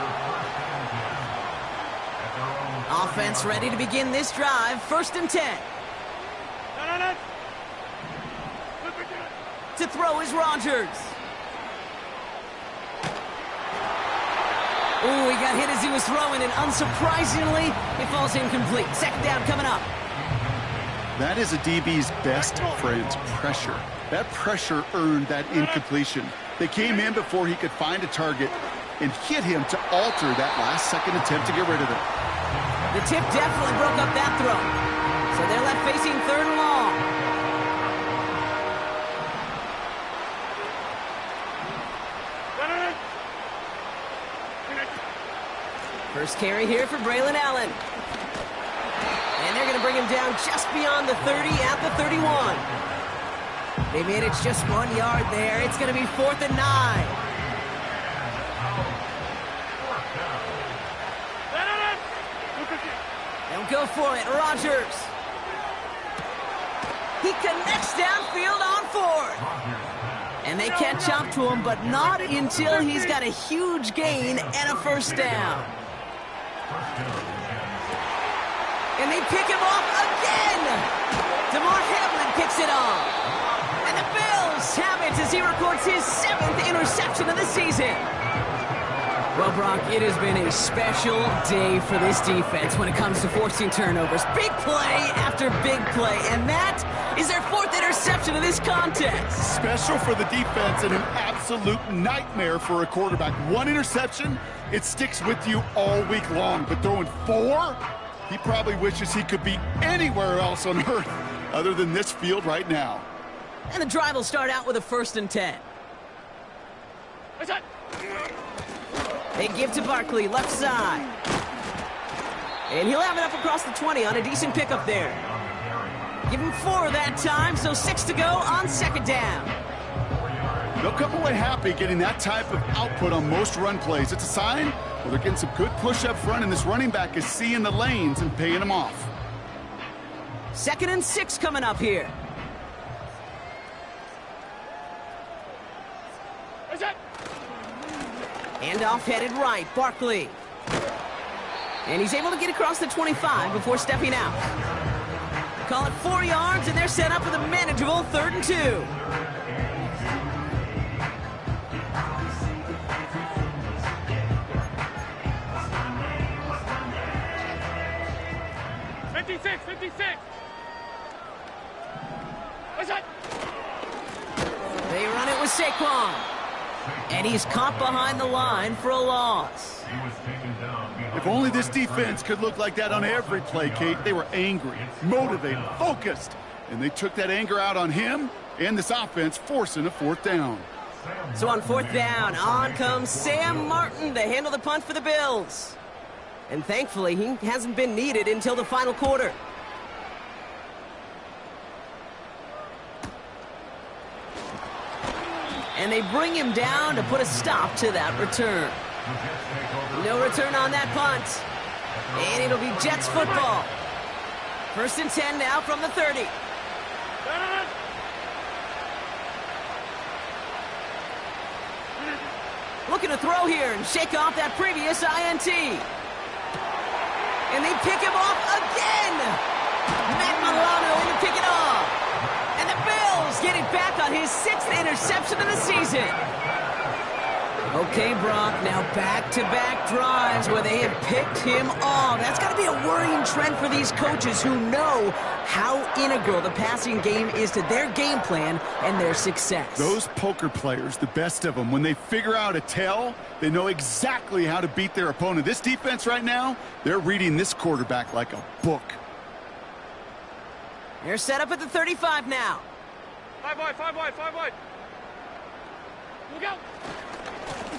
A: Offense ready to begin this drive. 1st and 10.
C: No.
A: To throw is Rodgers. Ooh, he got hit as he was throwing, and unsurprisingly, it falls incomplete. 2nd down coming up.
D: That is a DB's best friend, pressure. That pressure earned that incompletion. They came in before he could find a target and hit him to alter that last-second attempt to get rid of it.
A: The tip definitely broke up that throw. So they're left facing 3rd and long. First carry here for Braylon Allen. And they're going to bring him down just beyond the 30 at the 31. They made it just 1 yard there. It's going to be 4th and 9. They'll go for it. Rodgers. He connects downfield on 4th. And they catch up to him, but not until he's got a huge gain and a first down. And they pick him off again. DeMar Hamlin picks it off. And the Bills have it as he records his 7th interception of the season. Well, Brock, it has been a special day for this defense when it comes to forcing turnovers. Big play after big play, and that is their 4th interception of this contest.
D: Special for the defense and an absolute nightmare for a quarterback. 1 interception, it sticks with you all week long, but throwing 4, he probably wishes he could be anywhere else on earth other than this field right now.
A: And the drive will start out with a 1st and 10.
C: What's that?
A: They give to Barkley, left side. And he'll have it up across the 20 on a decent pickup there. Give him 4 that time, so 6 to go on 2nd down.
D: They'll come away happy getting that type of output on most run plays. It's a sign, well, they're getting some good push up front, and this running back is seeing the lanes and paying them off.
A: 2nd and 6 coming up here.
C: What's that?
A: Handoff headed right, Barkley. And he's able to get across the 25 before stepping out. Call it 4 yards, and they're set up with a manageable 3rd and 2.
C: 56, 56. What's that?
A: They run it with Saquon. And he's caught behind the line for a loss.
D: If only this defense could look like that on every play, Kate. They were angry, motivated, focused, and they took that anger out on him and this offense, forcing a 4th down.
A: So on 4th down, on comes Sam Martin to handle the punt for the Bills. And thankfully, he hasn't been needed until the final quarter. And they bring him down to put a stop to that return. No return on that punt. And it'll be Jets football. 1st and 10 now from the 30. Looking to throw here and shake off that previous INT. And they pick him off again. Matt Milano in to pick it off. And the Bills get it back on his 6th interception of the season. Okay, Brock, now back-to-back drives where they have picked him off. That's got to be a worrying trend for these coaches who know how integral the passing game is to their game plan and their success.
D: Those poker players, the best of them, when they figure out a tell, they know exactly how to beat their opponent. This defense right now, they're reading this quarterback like a book.
A: They're set up at the 35 now.
C: 5 wide, 5 wide, 5 wide. Look out.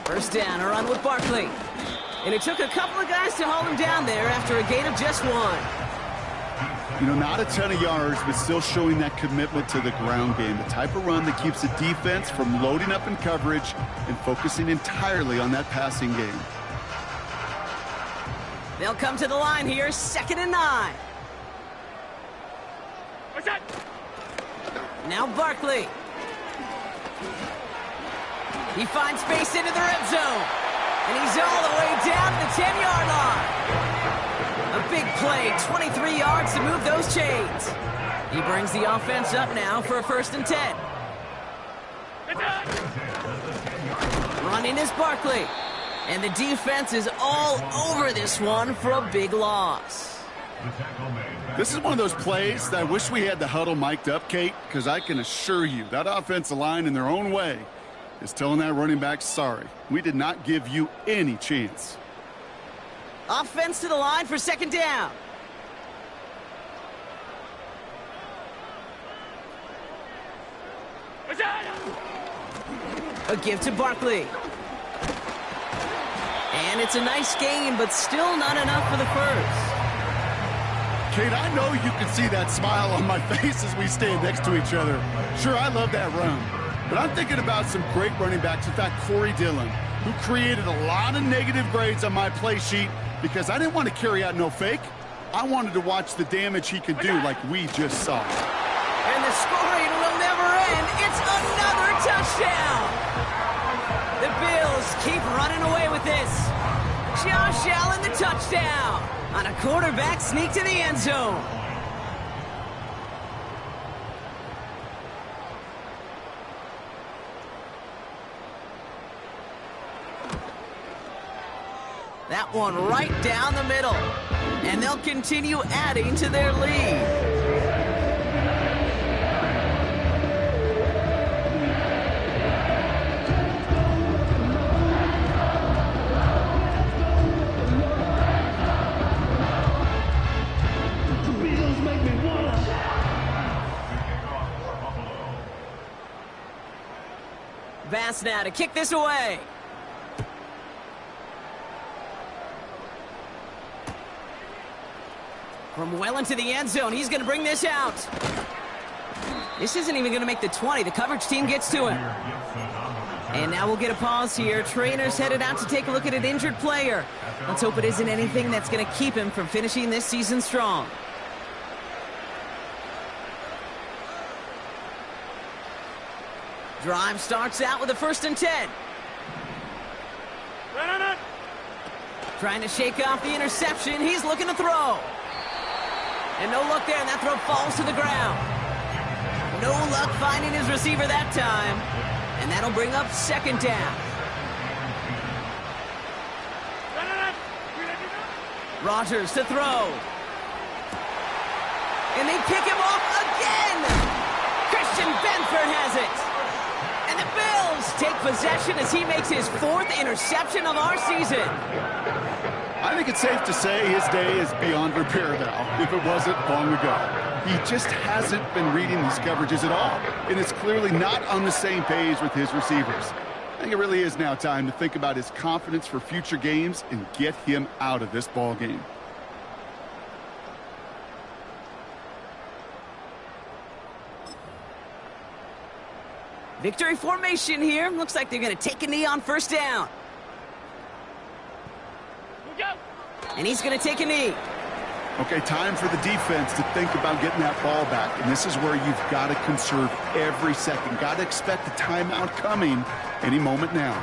A: 1st down, a run with Barkley. And it took a couple of guys to hold him down there after a gain of just 1.
D: You know, not a ton of yards, but still showing that commitment to the ground game. The type of run that keeps the defense from loading up in coverage and focusing entirely on that passing game.
A: They'll come to the line here, 2nd and 9.
C: What's that?
A: Now Barkley. He finds space into the red zone. And he's all the way down to the 10-yard line. A big play, 23 yards to move those chains. He brings the offense up now for a 1st and 10. Running is Barkley. And the defense is all over this one for a big loss.
D: This is one of those plays that I wish we had the huddle mic'd up, Kate, because I can assure you that offensive line in their own way is telling that running back, sorry, we did not give you any chance.
A: Offense to the line for 2nd down.
C: What's that?
A: A give to Barkley. And it's a nice game, but still not enough for the 1st.
D: Kate, I know you can see that smile on my face as we stand next to each other. Sure, I love that run. But I'm thinking about some great running backs. In fact, Corey Dillon, who created a lot of negative grades on my play sheet because I didn't want to carry out no fake. I wanted to watch the damage he could do like we just saw.
A: And the scoring will never end. It's another touchdown. The Bills keep running away with this. Josh Allen, the touchdown on a quarterback sneak to the end zone. That one right down the middle. And they'll continue adding to their lead. Bass now to kick this away. From well into the end zone, he's going to bring this out. This isn't even going to make the 20. The coverage team gets to him. And now we'll get a pause here. Trainer's headed out to take a look at an injured player. Let's hope it isn't anything that's going to keep him from finishing this season strong. Drive starts out with a 1st and 10. Trying to shake off the interception. He's looking to throw. And no luck there, and that throw falls to the ground. No luck finding his receiver that time. And that'll bring up 2nd down. Rodgers to throw. And they pick him off again. Christian Benford has it. And the Bills take possession as he makes his 4th interception of our season.
D: I think it's safe to say his day is beyond repair now, if it wasn't long ago. He just hasn't been reading these coverages at all, and it's clearly not on the same page with his receivers. I think it really is now time to think about his confidence for future games and get him out of this ball game.
A: Victory formation here. Looks like they're going to take a knee on 1st down. And he's going to take a knee.
D: Okay, time for the defense to think about getting that ball back. And this is where you've got to conserve every second. Got to expect a timeout coming any moment now.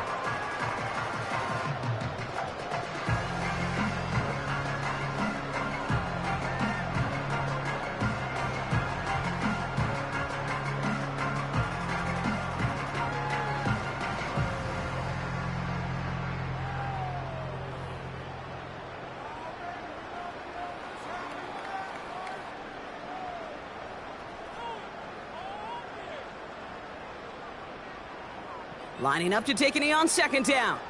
A: Lining up to take a knee on 2nd down.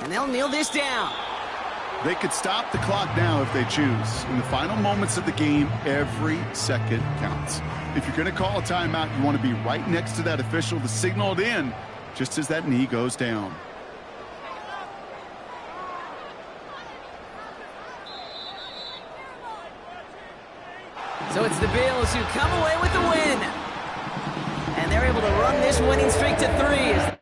A: And they'll kneel this down.
D: They could stop the clock now if they choose. In the final moments of the game, every second counts. If you're going to call a timeout, you want to be right next to that official to signal it in just as that knee goes down.
A: So it's the Bills who come away with the win. And they're able to run this winning streak to 3.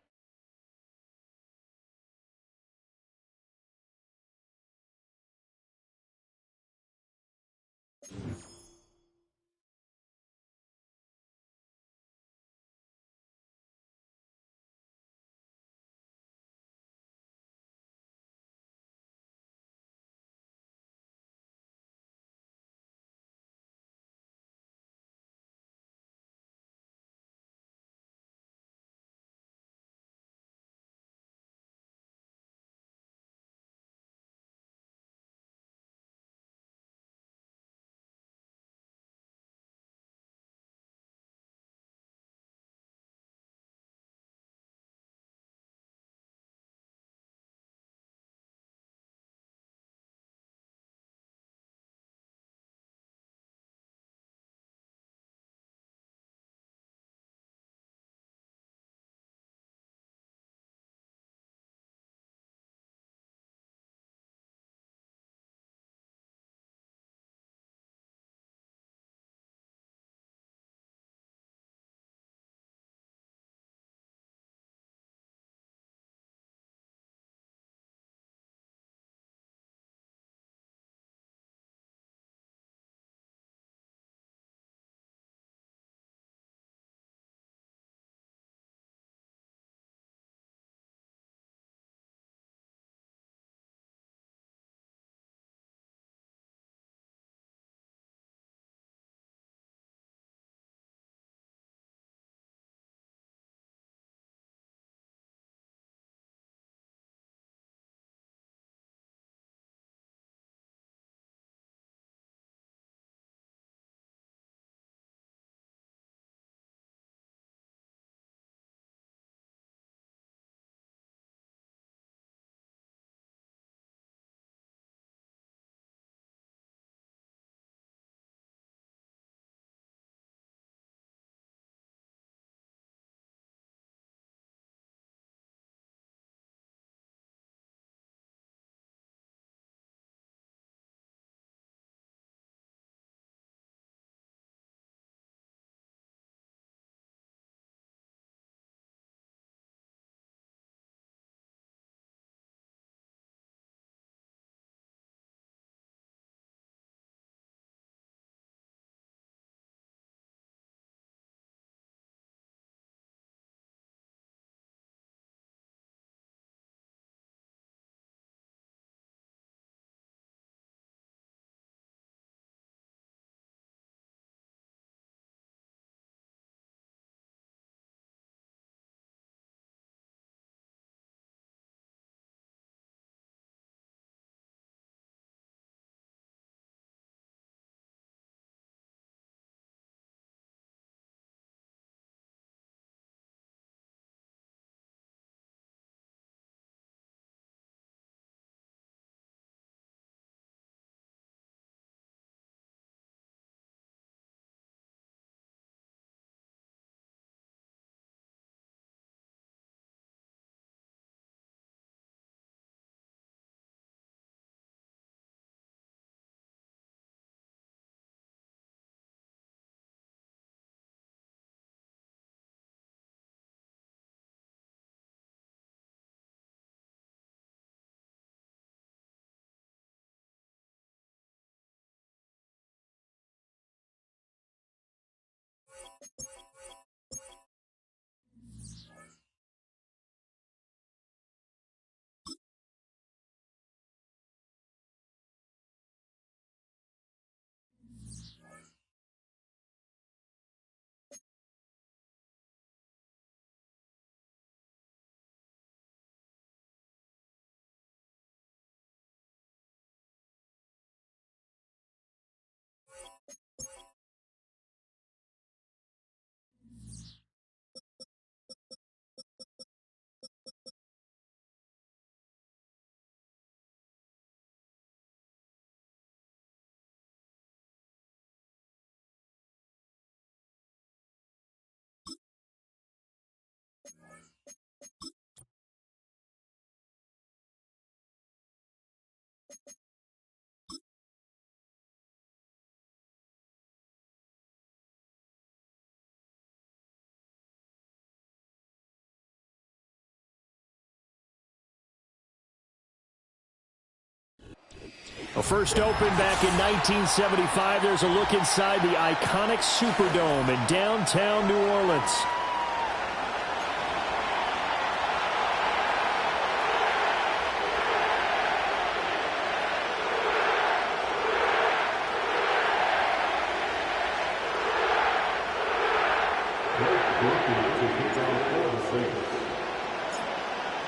E: Well, first opened back in 1975. There's a look inside the iconic Superdome in downtown New Orleans.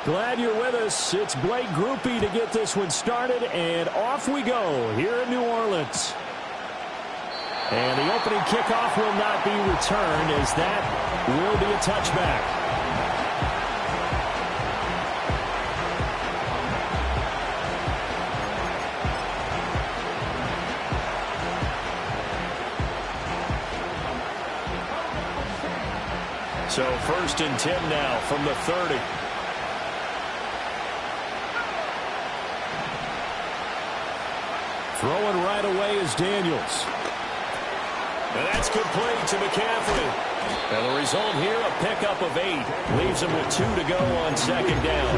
E: Glad you're with us. It's Blake Groupie to get this one started, and off we go here in New Orleans. And the opening kickoff will not be returned, as that will be a touchback. So 1st and 10 now from the 30. Throwing right away is Daniels. And that's complete to McCaffrey. And the result here, a pickup of 8. Leaves him with 2 to go on 2nd down.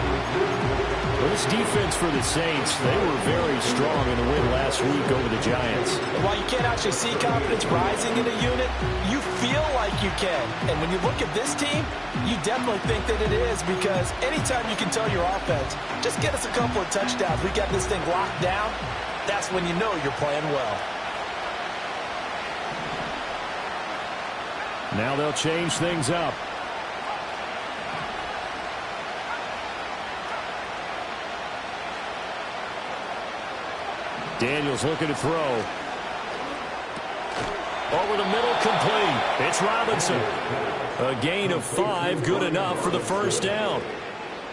E: Well, this defense for the Saints, they were very strong in the win last week over the Giants.
F: And while you can't actually see confidence rising in a unit, you feel like you can. And when you look at this team, you definitely think that it is, because anytime you can tell your offense, just get us a couple of touchdowns, we got this thing locked down, that's when you know you're playing well.
E: Now they'll change things up. Daniels looking to throw. Over the middle, complete. It's Robinson. A gain of 5, good enough for the 1st down.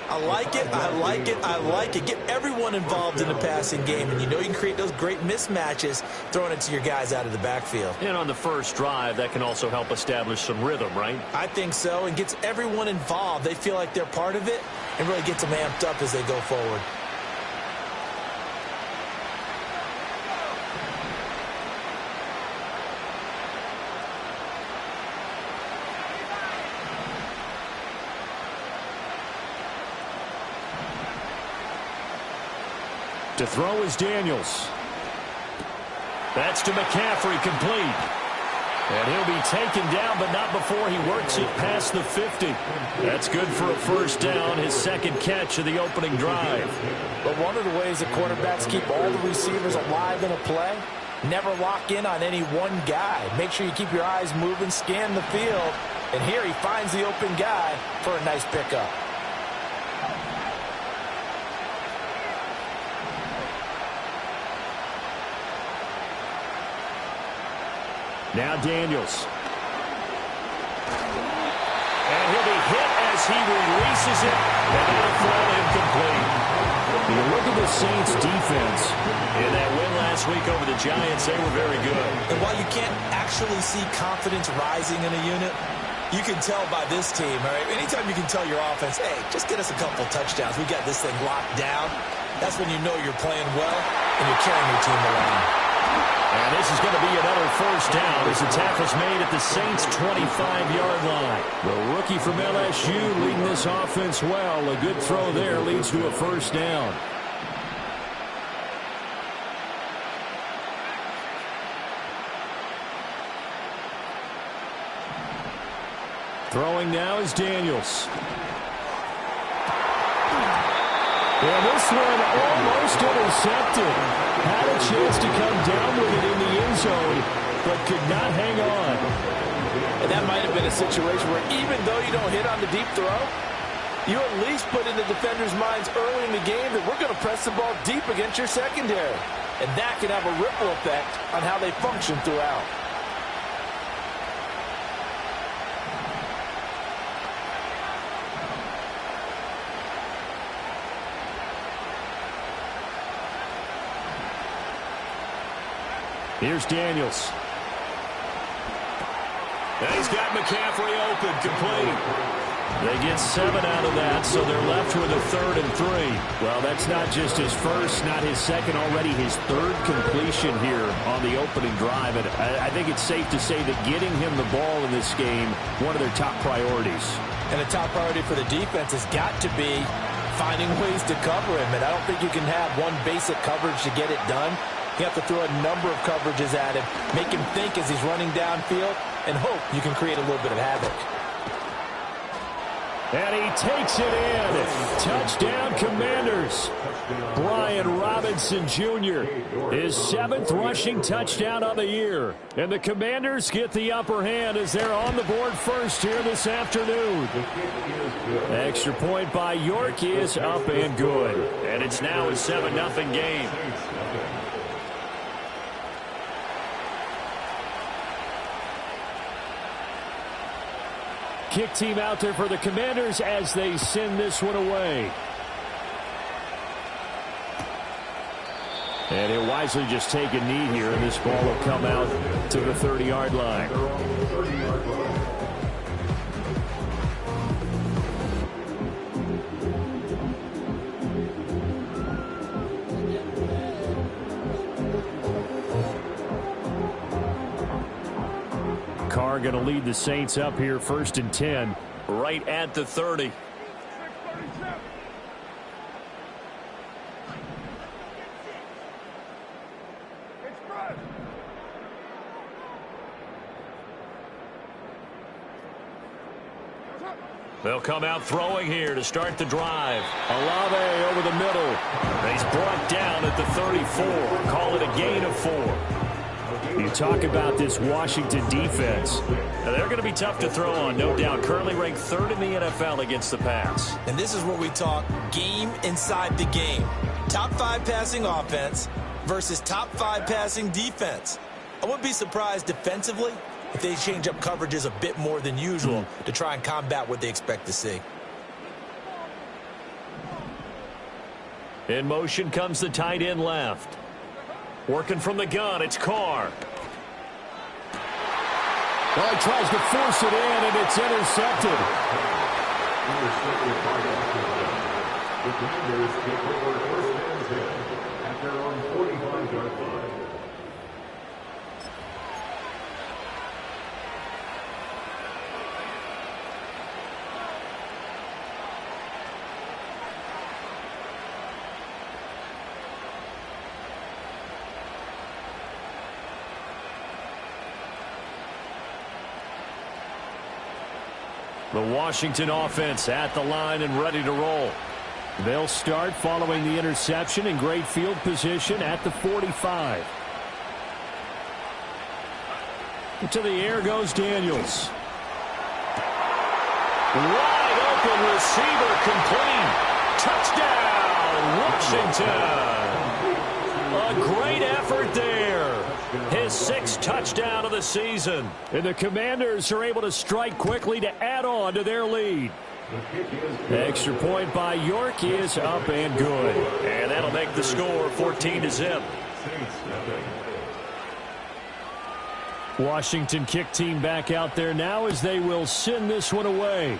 F: I like it, I like it, I like it. Get everyone involved in the passing game, and you know you can create those great mismatches throwing it to your guys out of the backfield.
E: And on the first drive, that can also help establish some rhythm, right?
F: I think so, and gets everyone involved. They feel like they're part of it, and really gets them amped up as they go forward.
E: To throw is Daniels. That's to McCaffrey, complete. And he'll be taken down, but not before he works it past the 50. That's good for a 1st down, his 2nd catch of the opening drive.
F: But one of the ways that quarterbacks keep all the receivers alive in a play, never lock in on any one guy. Make sure you keep your eyes moving, scan the field. And here he finds the open guy for a nice pickup.
E: Now Daniels. And he'll be hit as he releases it. And that'll throw incomplete. You look at the Saints' defense. In that win last week over the Giants, they were very good.
F: And while you can't actually see confidence rising in a unit, you can tell by this team, all right? Anytime you can tell your offense, hey, just get us a couple touchdowns. We got this thing locked down. That's when you know you're playing well and you're carrying your team along.
E: And this is going to be another 1st down as the tackle's made at the Saints' 25-yard line. The rookie from LSU leading this offense well. A good throw there leads to a 1st down. Throwing now is Daniels. And this one almost intercepted. Had a chance to come down with it in the end zone, but could not hang on.
F: And that might have been a situation where even though you don't hit on the deep throw, you at least put in the defenders' minds early in the game that we're going to press the ball deep against your secondary. And that can have a ripple effect on how they function throughout.
E: Here's Daniels. And he's got McCaffrey open, complete. They get 7 out of that, so they're left with a 3rd and 3. Well, that's not just his first, not his second, already his 3rd completion here on the opening drive. And I think it's safe to say that getting him the ball in this game, one of their top priorities.
F: And the top priority for the defense has got to be finding ways to cover him. And I don't think you can have one basic coverage to get it done. You have to throw a number of coverages at him, make him think as he's running downfield, and hope you can create a little bit of havoc.
E: And he takes it in. Touchdown, Commanders. Brian Robinson Jr. His 7th rushing touchdown of the year. And the Commanders get the upper hand as they're on the board first here this afternoon. Extra point by York is up and good. And it's now a 7-0 game. Kick team out there for the Commanders as they send this one away. And he'll wisely just take a knee here, and this ball will come out to the 30-yard line. Carr going to lead the Saints up here, 1st and 10, right at the 30. They'll come out throwing here to start the drive. Olave over the middle. He's brought down at the 34. Call it a gain of 4. You talk about this Washington defense. Now, they're going to be tough to throw on, no doubt. Currently ranked 3rd in the NFL against the pass.
F: And this is where we talk game inside the game. Top 5 passing offense versus top 5 passing defense. I wouldn't be surprised defensively if they change up coverages a bit more than usual to try and combat what they expect to see.
E: In motion comes the tight end left. Working from the gun, it's Carr. Well, he tries to force it in, and it's intercepted.
B: The Commanders take over 1st and 10 at their own 45-yard line.
E: The Washington offense at the line and ready to roll. They'll start following the interception in great field position at the 45. To the air goes Daniels. Wide open receiver complete. Touchdown, Washington. A great effort there. His 6th touchdown of the season. And the Commanders are able to strike quickly to add on to their lead. Extra point by York is up and good. And that'll make the score 14-0. Washington kick team back out there now as they will send this one away.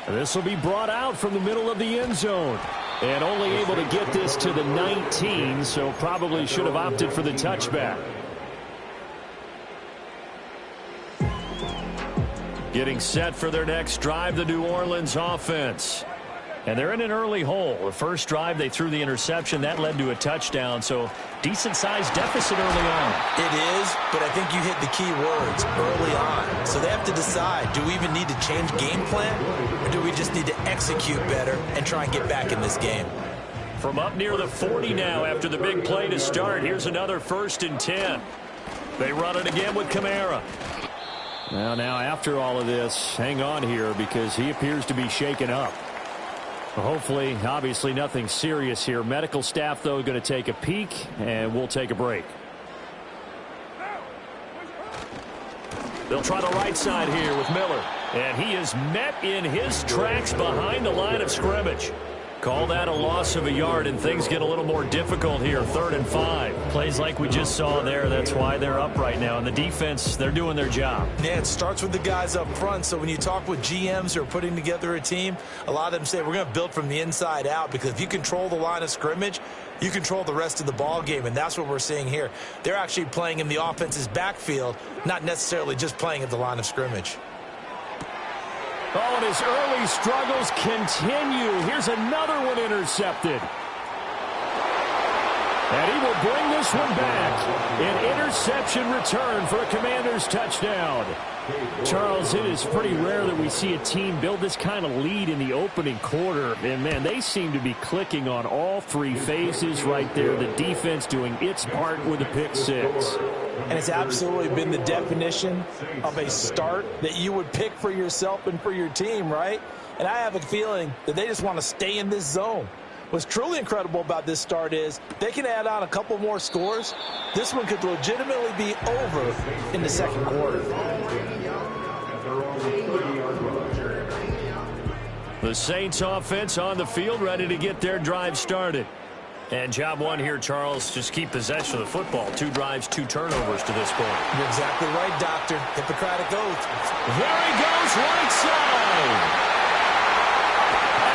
E: And this will be brought out from the middle of the end zone. And only able to get this to the 19, so probably should have opted for the touchback. Getting set for their next drive, the New Orleans offense. And they're in an early hole. The first drive, they threw the interception. That led to a touchdown. So decent-sized deficit early on.
F: It is, but I think you hit the key words, early on. So they have to decide, do we even need to change game plan, or do we just need to execute better and try and get back in this game?
E: From up near the 40 now after the big play to start. Here's another 1st and 10. They run it again with Kamara. Now after all of this, hang on here because he appears to be shaken up. Hopefully, obviously nothing serious here. Medical staff, though, going to take a peek, and we'll take a break. They'll try the right side here with Miller. And he is met in his tracks behind the line of scrimmage. Call that a loss of a yard, and things get a little more difficult here. 3rd and 5. Plays like we just saw there. That's why they're up right now. And the defense, they're doing their job.
F: Yeah, it starts with the guys up front. So when you talk with GMs who are putting together a team, a lot of them say we're going to build from the inside out, because if you control the line of scrimmage, you control the rest of the ball game, and that's what we're seeing here. They're actually playing in the offense's backfield, not necessarily just playing at the line of scrimmage.
E: Oh, and his early struggles continue. Here's another one intercepted. And he will bring this one back. An interception return for a Commanders touchdown. Charles, it is pretty rare that we see a team build this kind of lead in the opening quarter. And, man, they seem to be clicking on all 3 phases right there. The defense doing its part with a pick 6.
F: And it's absolutely been the definition of a start that you would pick for yourself and for your team, right? And I have a feeling that they just want to stay in this zone. What's truly incredible about this start is they can add on a couple more scores. This one could legitimately be over in the second quarter.
E: The Saints offense on the field, ready to get their drive started. And job one here, Charles, just keep possession of the football. 2 drives, 2 turnovers to this point.
F: You're exactly right, Doctor. Hippocratic oath.
E: There he goes, right side.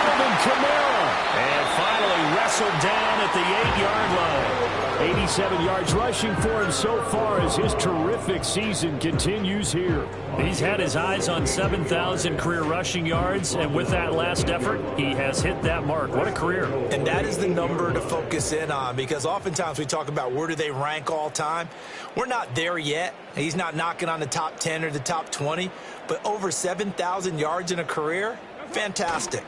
E: Alvin Kamara. And finally wrestled down at the 8-yard line. 87 yards rushing for him so far as his terrific season continues here. He's had his eyes on 7,000 career rushing yards, and with that last effort, he has hit that mark. What a career.
F: And that is the number to focus in on, because oftentimes we talk about where do they rank all time. We're not there yet. He's not knocking on the top 10 or the top 20, but over 7,000 yards in a career, fantastic.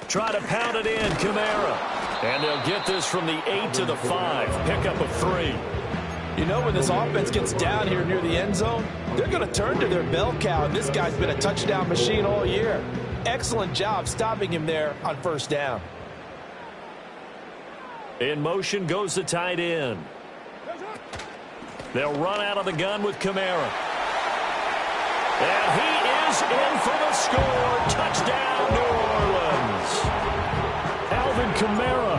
E: Try to pound it in, Kamara. And they'll get this from the 8 to the 5. Pickup of 3.
F: You know, when this offense gets down here near the end zone, they're going to turn to their bell cow, and this guy's been a touchdown machine all year. Excellent job stopping him there on 1st down.
E: In motion goes the tight end. They'll run out of the gun with Kamara. And he is in for the score. Touchdown, New Orleans. Alvin Kamara,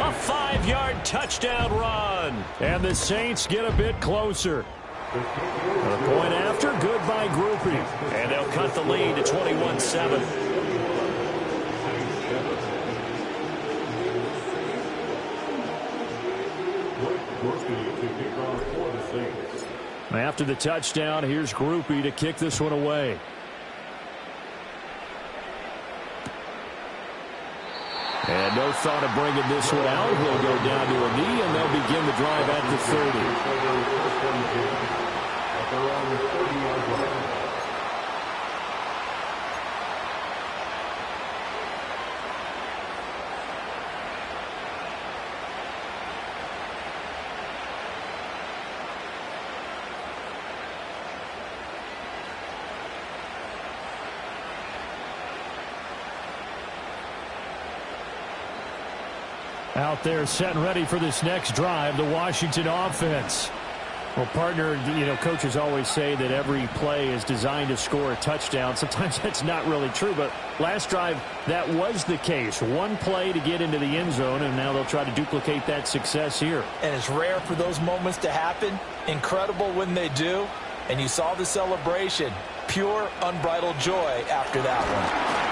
E: a 5-yard touchdown run. And the Saints get a bit closer. A point after, good by Groupie. And they'll cut the lead to 21-7. After the touchdown, here's Groupie to kick this one away. And no thought of bringing this one out. He'll go down to a knee, and they'll begin the drive at the 30. Out there set and ready for this next drive, the Washington offense. Well, partner, you know, coaches always say that every play is designed to score a touchdown. Sometimes that's not really true, but last drive, that was the case. One play to get into the end zone, and now they'll try to duplicate that success here.
F: And it's rare for those moments to happen. Incredible when they do. And you saw the celebration. Pure, unbridled joy after that one.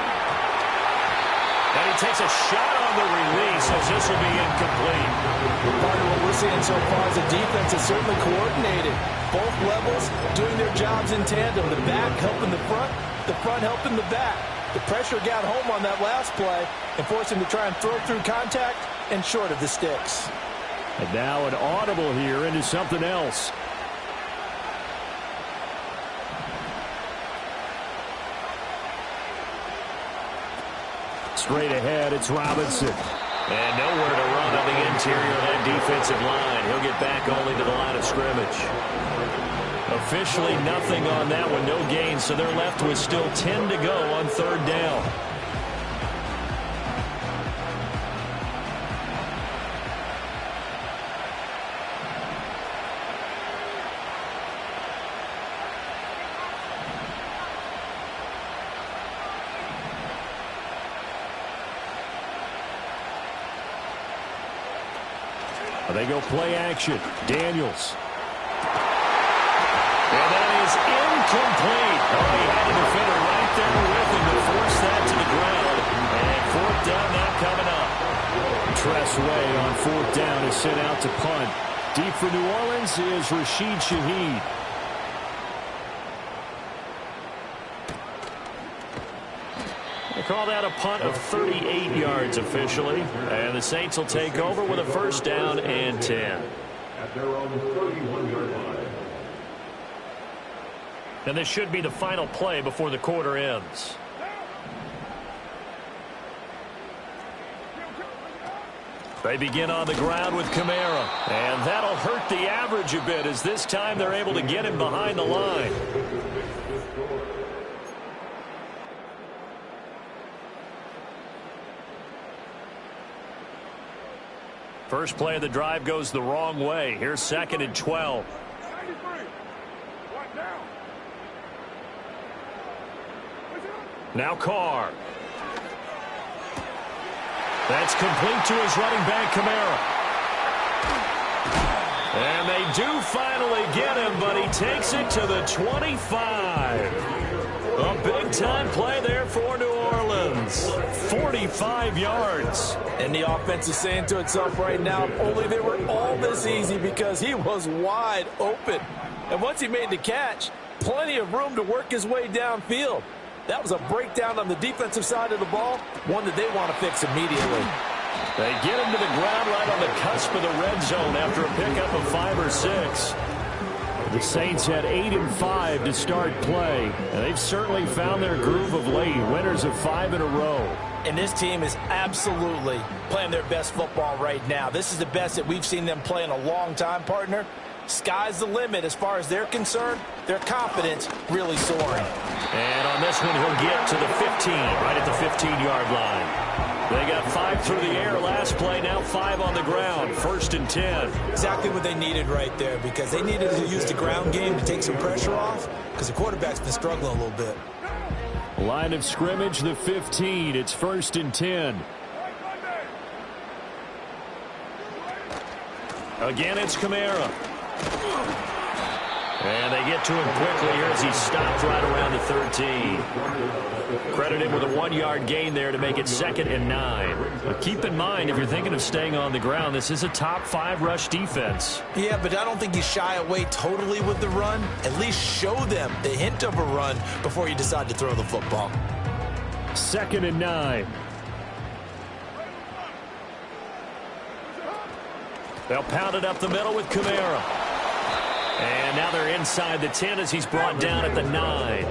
E: And he takes a shot on the release as this will be incomplete.
F: Part of what we're seeing so far is the defense is certainly coordinated. Both levels doing their jobs in tandem. The back helping the front helping the back. The pressure got home on that last play and forced him to try and throw through contact and short of the sticks.
E: And now an audible here into something else. Straight ahead, it's Robinson. And nowhere to run on the interior of that defensive line. He'll get back only to the line of scrimmage. Officially nothing on that one, no gain, so they're left with still 10 to go on third down. They go play action. Daniels. And that is incomplete. Oh, he had a defender right there with him to force that to the ground. And fourth down now coming up. Tress Way on fourth down is sent out to punt. Deep for New Orleans is Rashid Shaheed. They call that a punt of 38 yards officially. And the Saints will take over with a first down and 10.
B: At their own 31-yard line.
E: And this should be the final play before the quarter ends. They begin on the ground with Kamara. And that'll hurt the average a bit as this time they're able to get him behind the line. First play of the drive goes the wrong way. Here's 2nd and 12. Now Carr. That's complete to his running back, Kamara. And they do finally get him, but he takes it to the 25. A big-time play there for New Orleans. 45 yards.
F: And the offense is saying to itself right now, if only they were all this easy, because he was wide open. And once he made the catch, plenty of room to work his way downfield. That was a breakdown on the defensive side of the ball, one that they want to fix immediately.
E: They get him to the ground right on the cusp of the red zone after a pickup of 5 or 6. The Saints had 8 and 5 to start play, and they've certainly found their groove of late, winners of 5 in a row.
F: And this team is absolutely playing their best football right now. This is the best that we've seen them play in a long time, partner. Sky's the limit as far as they're concerned. Their confidence really soaring.
E: And on this one, he'll get to the 15, right at the 15-yard line. They got 5 through the air last play, now 5 on the ground, 1st and 10.
F: Exactly what they needed right there, because they needed to use the ground game to take some pressure off, because the quarterback's been struggling a little bit.
E: Line of scrimmage, the 15. It's 1st and 10. Again, it's Kamara. And they get to him quickly here as he stopped right around the 13. Credit him with a 1-yard gain there to make it 2nd and 9. But keep in mind, if you're thinking of staying on the ground, this is a top 5 rush defense.
F: Yeah, but I don't think you shy away totally with the run. At least show them the hint of a run before you decide to throw the football.
E: 2nd and 9. They'll pound it up the middle with Kamara. And now they're inside the 10 as he's brought down at the 9.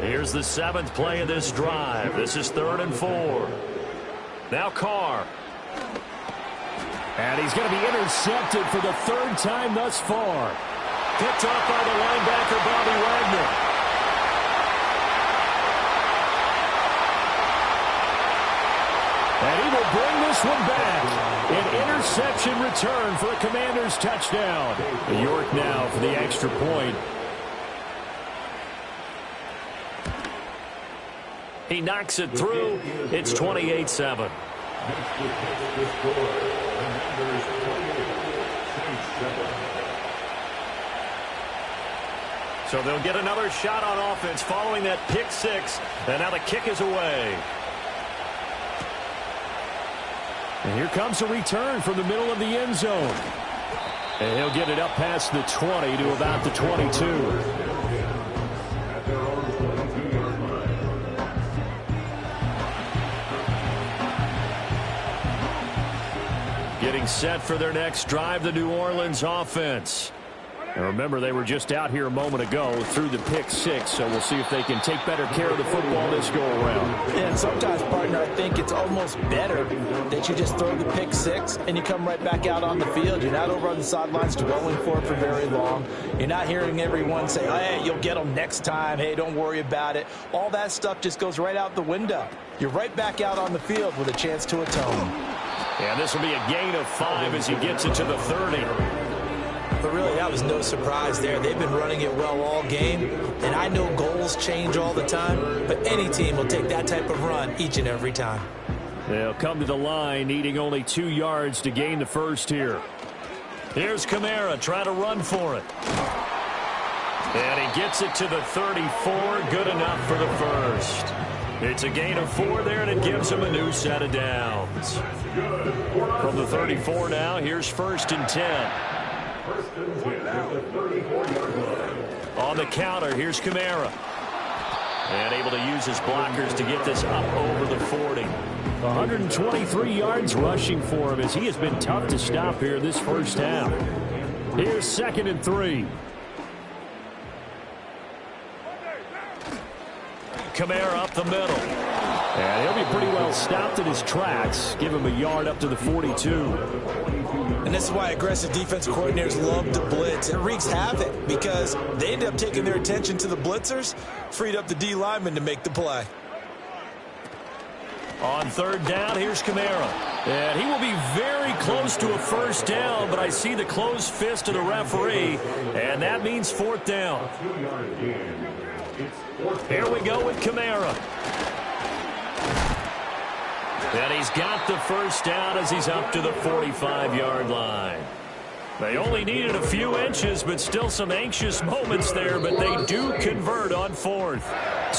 E: Here's the 7th play of this drive. This is 3rd and 4. Now Carr. And he's going to be intercepted for the 3rd time thus far. Picked off by the linebacker, Bobby Wagner. And he will bring this one back. An interception return for a Commanders touchdown. York now for the extra point. He knocks it through. It's 28-7. So they'll get another shot on offense following that pick 6. And now the kick is away. And here comes a return from the middle of the end zone. And he'll get it up past the 20 to about the 22. Getting set for their next drive, the New Orleans offense. And remember, they were just out here a moment ago through the pick six, so we'll see if they can take better care of the football this go-around.
F: And sometimes, partner, I think it's almost better that you just throw the pick six and you come right back out on the field. You're not over on the sidelines dwelling for it for very long. You're not hearing everyone say, hey, you'll get them next time. Hey, don't worry about it. All that stuff just goes right out the window. You're right back out on the field with a chance to atone.
E: And this will be a gain of 5 as he gets it to the 30.
F: But really, that was no surprise there. They've been running it well all game. And I know goals change all the time, but any team will take that type of run each and every time.
E: They'll come to the line, needing only 2 yards to gain the first here. Here's Kamara trying to run for it. And he gets it to the 34. Good enough for the first. It's a gain of 4 there, and it gives him a new set of downs. From the 34 now, here's 1st and 10. On the counter, here's Kamara. And able to use his blockers to get this up over the 40. 123 yards rushing for him as he has been tough to stop here this first half. Here's 2nd and 3. Kamara up the middle. And he'll be pretty well stopped in his tracks. Give him a yard up to the 42.
F: And this is why aggressive defense coordinators love to blitz. It wreaks havoc because they end up taking their attention to the blitzers, freed up the D lineman to make the play.
E: On 3rd down, here's Kamara. And he will be very close to a first down, but I see the closed fist of the referee, and that means 4th down. Here we go with Kamara. And he's got the first down as he's up to the 45-yard line. They only needed a few inches, but still some anxious moments there, but they do convert on 4th.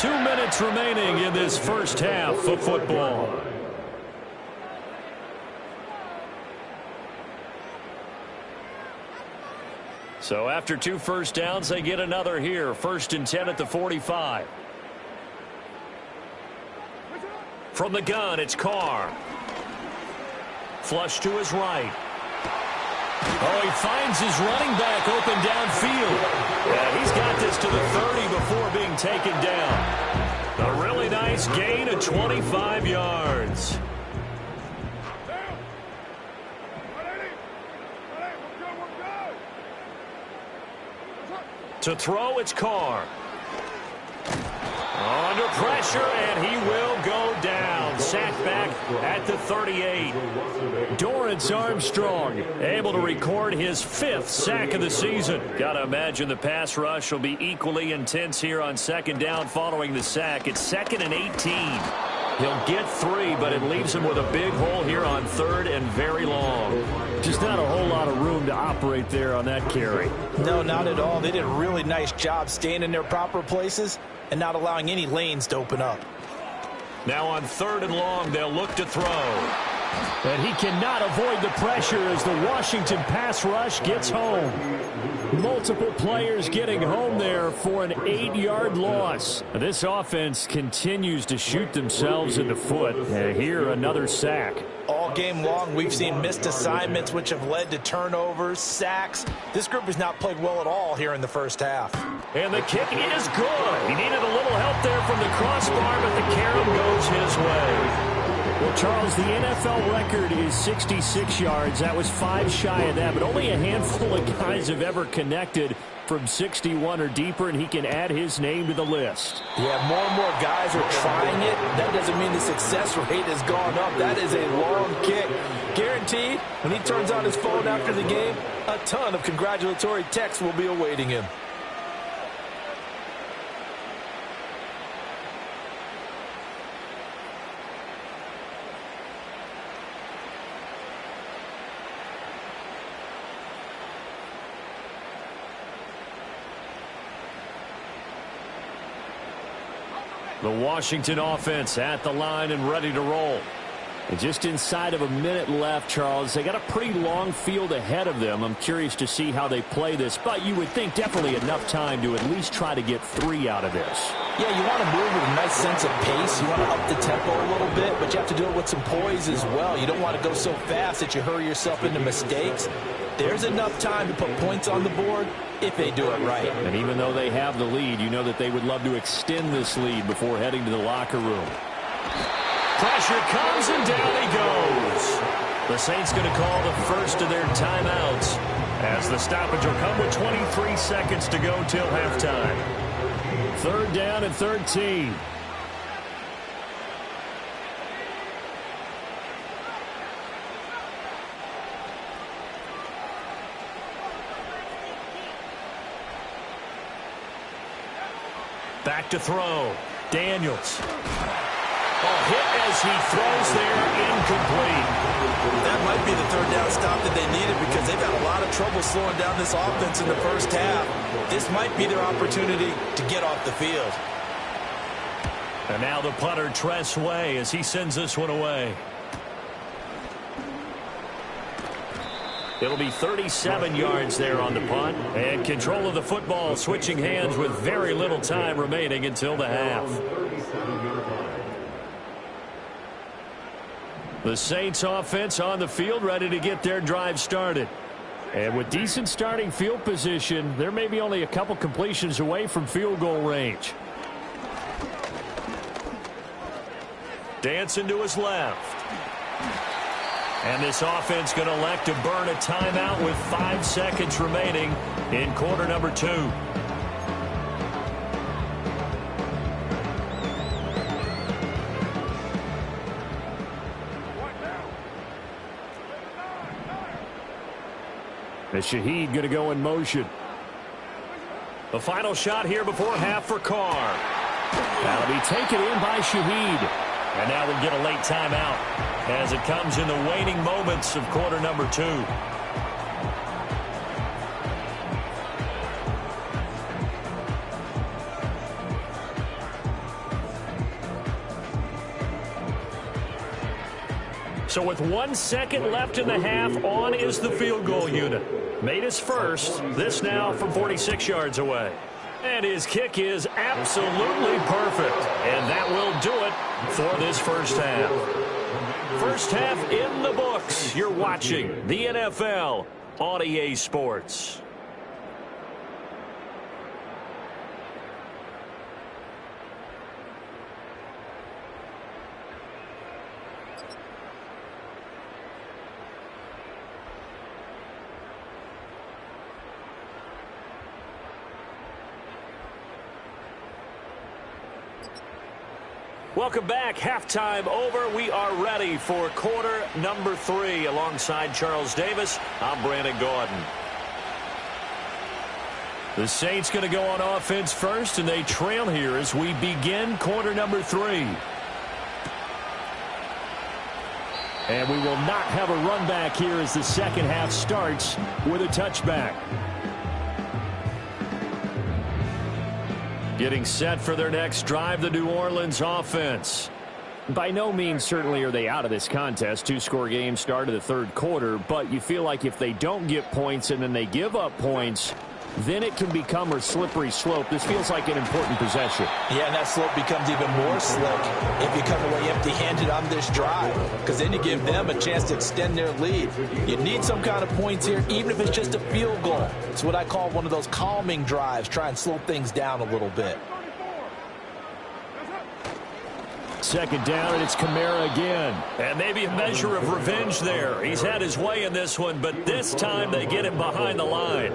E: 2 minutes remaining in this first half of football. So after 2 first downs, they get another here. 1st and 10 at the 45. From the gun, it's Carr. Flush to his right. Oh, he finds his running back open downfield. Yeah, he's got this to the 30 before being taken down. A really nice gain of 25 yards. To throw, it's Carr. Under pressure, and he will go down. Sacked back at the 38. Dorrance Armstrong able to record his 5th sack of the season. Got to imagine the pass rush will be equally intense here on 2nd down following the sack. It's 2nd and 18. He'll get 3, but it leaves him with a big hole here on 3rd and very long. Just not a whole lot of room to operate there on that carry.
F: No, not at all. They did a really nice job staying in their proper places and not allowing any lanes to open up.
E: Now on 3rd and long, they'll look to throw. And he cannot avoid the pressure as the Washington pass rush gets home. Multiple players getting home there for an 8-yard loss. This offense continues to shoot themselves in the foot. And here, another sack.
F: All game long, we've seen missed assignments, which have led to turnovers, sacks. This group has not played well at all here in the first half.
E: And the kick is good. He needed a little help there from the crossbar, but the carom goes his way. Well, Charles, the NFL record is 66 yards. That was 5 shy of that, but only a handful of guys have ever connected from 61 or deeper, and he can add his name to the list.
F: Yeah, more and more guys are trying it. That doesn't mean the success rate has gone up. That is a long kick. Guaranteed, when he turns on his phone after the game, a ton of congratulatory texts will be awaiting him.
E: The Washington offense at the line and ready to roll. And just inside of a minute left, Charles. They got a pretty long field ahead of them. I'm curious to see how they play this, but you would think definitely enough time to at least try to get 3 out of this.
F: Yeah, you want to move with a nice sense of pace. You want to up the tempo a little bit, but you have to do it with some poise as well. You don't want to go so fast that you hurry yourself into mistakes. There's enough time to put points on the board if they do it right.
E: And even though they have the lead, you know that they would love to extend this lead before heading to the locker room. Pressure comes, and down he goes. The Saints going to call the first of their timeouts as the stoppage will come with 23 seconds to go till halftime. 3rd down and 13. Back to throw. Daniels. Hit as he throws there, incomplete.
F: That might be the 3rd down stop that they needed because they've had a lot of trouble slowing down this offense in the first half. This might be their opportunity to get off the field.
E: And now the punter, Tress Way, as he sends this one away. It'll be 37 yards there on the punt. And control of the football switching hands with very little time remaining until the half. The Saints offense on the field ready to get their drive started. And with decent starting field position, they're maybe only a couple completions away from field goal range. Dancing to his left. And this offense going to elect to burn a timeout with 5 seconds remaining in quarter number 2. The Shaheed going to go in motion. The final shot here before half for Carr. That'll be taken in by Shaheed. And now we'll get a late timeout as it comes in the waning moments of quarter number 2. So with 1 second left in the half, on is the field goal unit. Made his first, this now from 46 yards away. And his kick is absolutely perfect. And that will do it for this first half. First half in the books. You're watching the NFL on EA Sports. Welcome back. Halftime over. We are ready for quarter number 3. Alongside Charles Davis, I'm Brandon Gordon. The Saints going to go on offense first, and they trail here as we begin quarter number 3. And we will not have a run back here as the second half starts with a touchback. Getting set for their next drive, the New Orleans offense. By no means certainly are they out of this contest. 2-score game start of the third quarter, but you feel like if they don't get points and then they give up points, then it can become a slippery slope. This feels like an important possession. Yeah, and that slope becomes even more slick if you come away empty-handed on this drive, because then you give them a chance to extend their lead. You need some kind of points here, even if it's just a field goal. It's what I call one of those calming drives. Try and slow things down a little bit. Second down, and it's Kamara again. And maybe a measure of revenge there. He's had his way in this one, but this time they get him behind the line.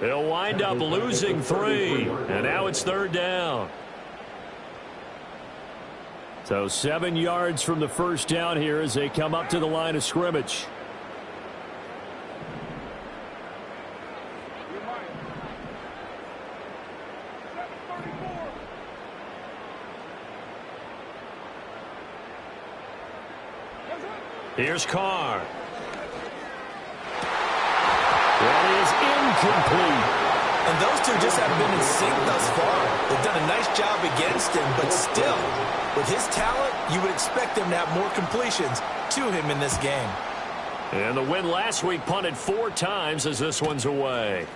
E: They'll wind up losing 3, and now it's third down. So 7 yards from the first down here as they come up to the line of scrimmage. Here's Carr. That is incomplete.
F: And those two just haven't been in sync thus far. They've done a nice job against him, but still, with his talent, you would expect them to have more completions to him in this game.
E: And the win last week punted 4 times as this one's away.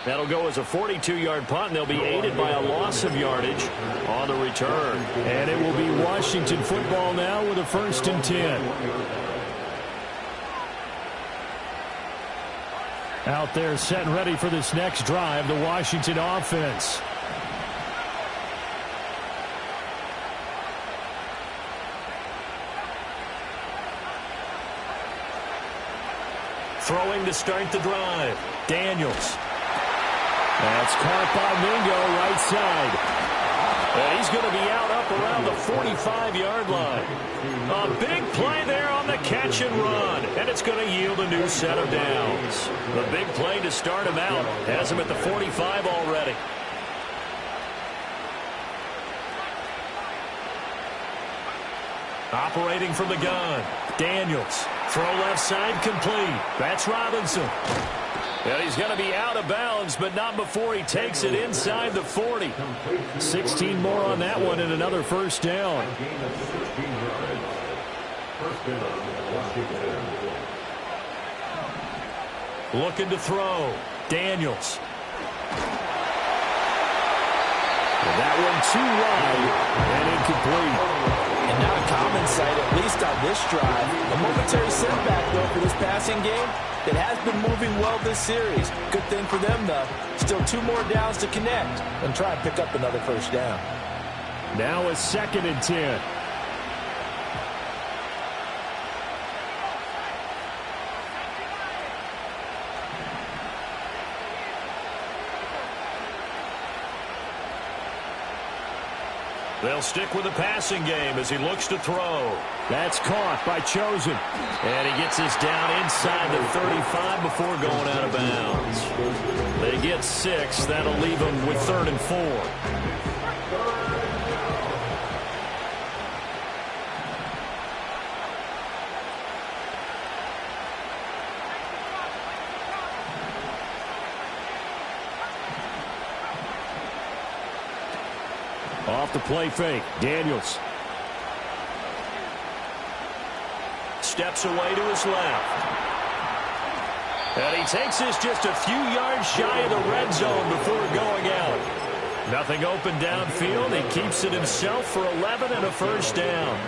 E: That'll go as a 42-yard punt, and they'll be aided by a loss of yardage on the return.
G: And it will be Washington football now with a 1st and 10. Out there set and ready for this next drive, the Washington offense.
E: Throwing to start the drive. Daniels.
G: That's caught by Mingo, right side.
E: And he's going to be out up around the 45-yard line. A big play there on the catch and run. And it's going to yield a new set of downs. The big play to start him out has him at the 45 already. Operating from the gun. Daniels. Throw left side complete. That's Robinson. And he's going to be out of bounds, but not before he takes it inside the 40.
G: 16 more on that one and another 1st down.
E: Looking to throw. Daniels.
G: And that one too wide and incomplete.
F: And not a common sight, at least on this drive. A momentary setback, though, for this passing game that has been moving well this series. Good thing for them, though. Still 2 more downs to connect and try and pick up another 1st down.
G: Now a 2nd and 10.
E: They'll stick with the passing game as he looks to throw.
G: That's caught by Chosen.
E: And he gets this down inside the 35 before going out of bounds. They get 6. That'll leave them with 3rd and 4.
G: Off the play fake. Daniels.
E: Steps away to his left. And he takes this just a few yards shy of the red zone before going out. Nothing open downfield. He keeps it himself for 11 and a 1st down.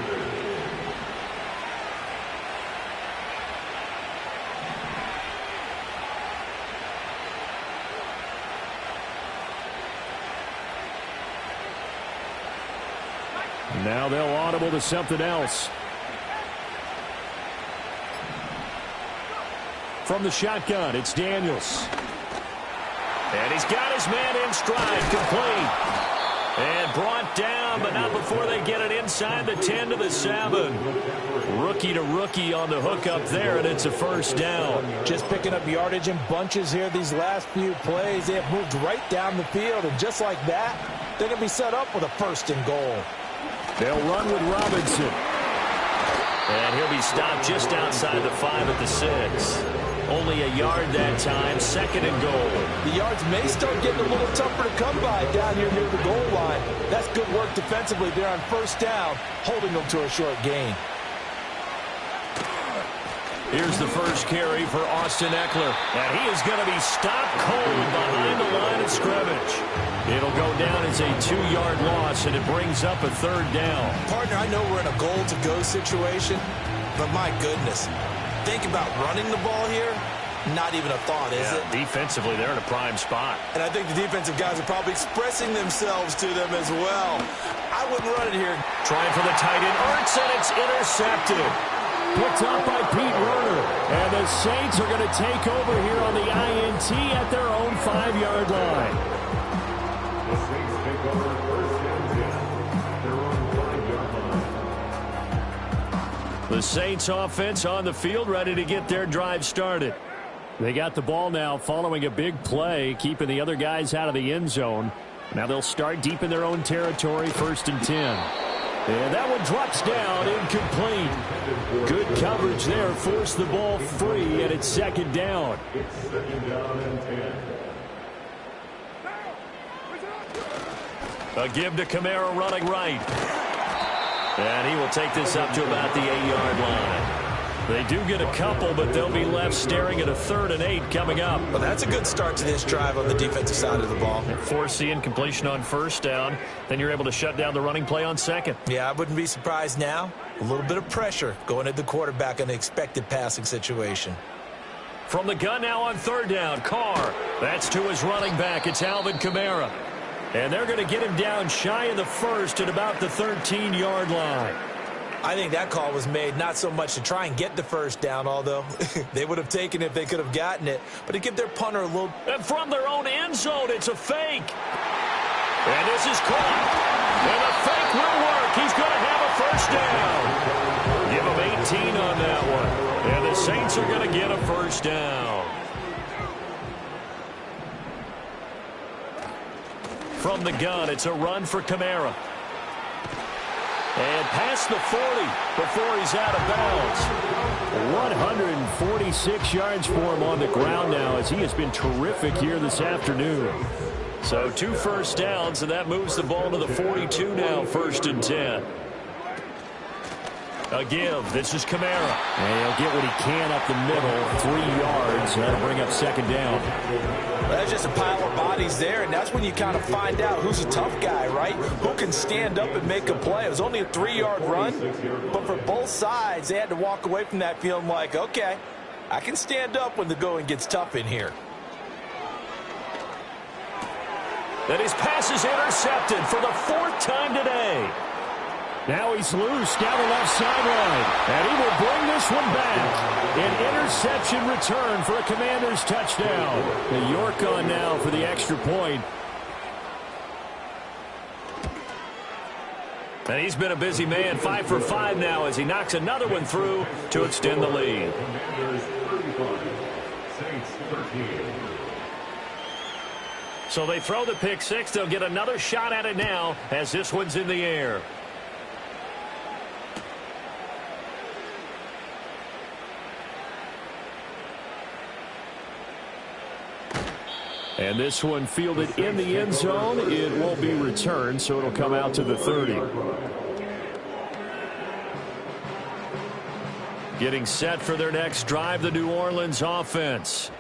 G: Now they'll audible to something else. From the shotgun, it's Daniels.
E: And he's got his man in stride, complete. And brought down, but not before they get it inside the 10 to the 7. Rookie to rookie on the hook up there, and it's a 1st down.
F: Just picking up yardage in bunches here these last few plays. They have moved right down the field, and just like that, they're going to be set up with a 1st and goal.
G: They'll run with Robinson.
E: And he'll be stopped just outside the 5 at the 6. Only a yard that time, 2nd and goal.
F: The yards may start getting a little tougher to come by down here near the goal line. That's good work defensively there on 1st down, holding them to a short gain.
E: Here's the first carry for Austin Eckler. And he is going to be stopped cold behind the line of scrimmage. It'll go down as a 2-yard loss, and it brings up a 3rd down.
F: Partner, I know we're in a goal-to-go situation, but my goodness, think about running the ball here. Not even a thought, is it?
E: Defensively, they're in a prime spot.
F: And I think the defensive guys are probably expressing themselves to them as well. I wouldn't run it here.
E: Trying for the tight end. Ertz, and it's intercepted.
G: Picked up by Pete Werner. And the Saints are going to take over here on the INT at their own 5-yard line.
B: The Saints take over 1st and 10. Their own 5-yard line.
E: The Saints offense on the field, ready to get their drive started.
G: They got the ball now following a big play, keeping the other guys out of the end zone. Now they'll start deep in their own territory, 1st and 10. And that one drops down, incomplete. Good coverage there, forced the ball free, and it's 2nd down.
B: It's 2nd down and 10.
E: A give to Kamara running right. And he will take this up to about the 8-yard line.
G: They do get a couple, but they'll be left staring at a 3rd and 8 coming up.
F: Well, that's a good start to this drive on the defensive side of the ball.
G: Force the incompletion on 1st down. Then you're able to shut down the running play on 2nd.
F: Yeah, I wouldn't be surprised now. A little bit of pressure going at the quarterback in an expected passing situation.
G: From the gun now on 3rd down, Carr. That's to his running back. It's Alvin Kamara. And they're going to get him down shy of the 1st at about the 13-yard line.
F: I think that call was made not so much to try and get the 1st down, although they would have taken it if they could have gotten it, but to give their punter a little...
G: And from their own end zone, it's a fake. And this is caught. And the fake will work. He's going to have a 1st down. Give him 18 on that one. And the Saints are going to get a 1st down. From the gun, it's a run for Kamara. And past the 40 before he's out of bounds. 146 yards for him on the ground now as he has been terrific here this afternoon. So 2 1st downs, and that moves the ball to the 42 now, 1st and 10. A give. This is Kamara.
E: And he'll get what he can up the middle, 3 yards. That'll bring up 2nd down.
F: That's just a pile of bodies there, and that's when you kind of find out who's a tough guy, right? Who can stand up and make a play. It was only a 3-yard run, but for both sides, they had to walk away from that feeling like, okay, I can stand up when the going gets tough in here.
G: Then his pass is intercepted for the 4th time today.
E: Now he's loose down the left sideline. And he will bring this one back. An interception return for a Commanders touchdown. The York on now for the extra point.
G: And he's been a busy man, 5 for 5 now as he knocks another one through to extend the lead. So they throw the pick 6. They'll get another shot at it now as this one's in the air.
E: And this one fielded in the end zone. It will be returned, so it'll come out to the 30.
G: Getting set for their next drive, the New Orleans offense.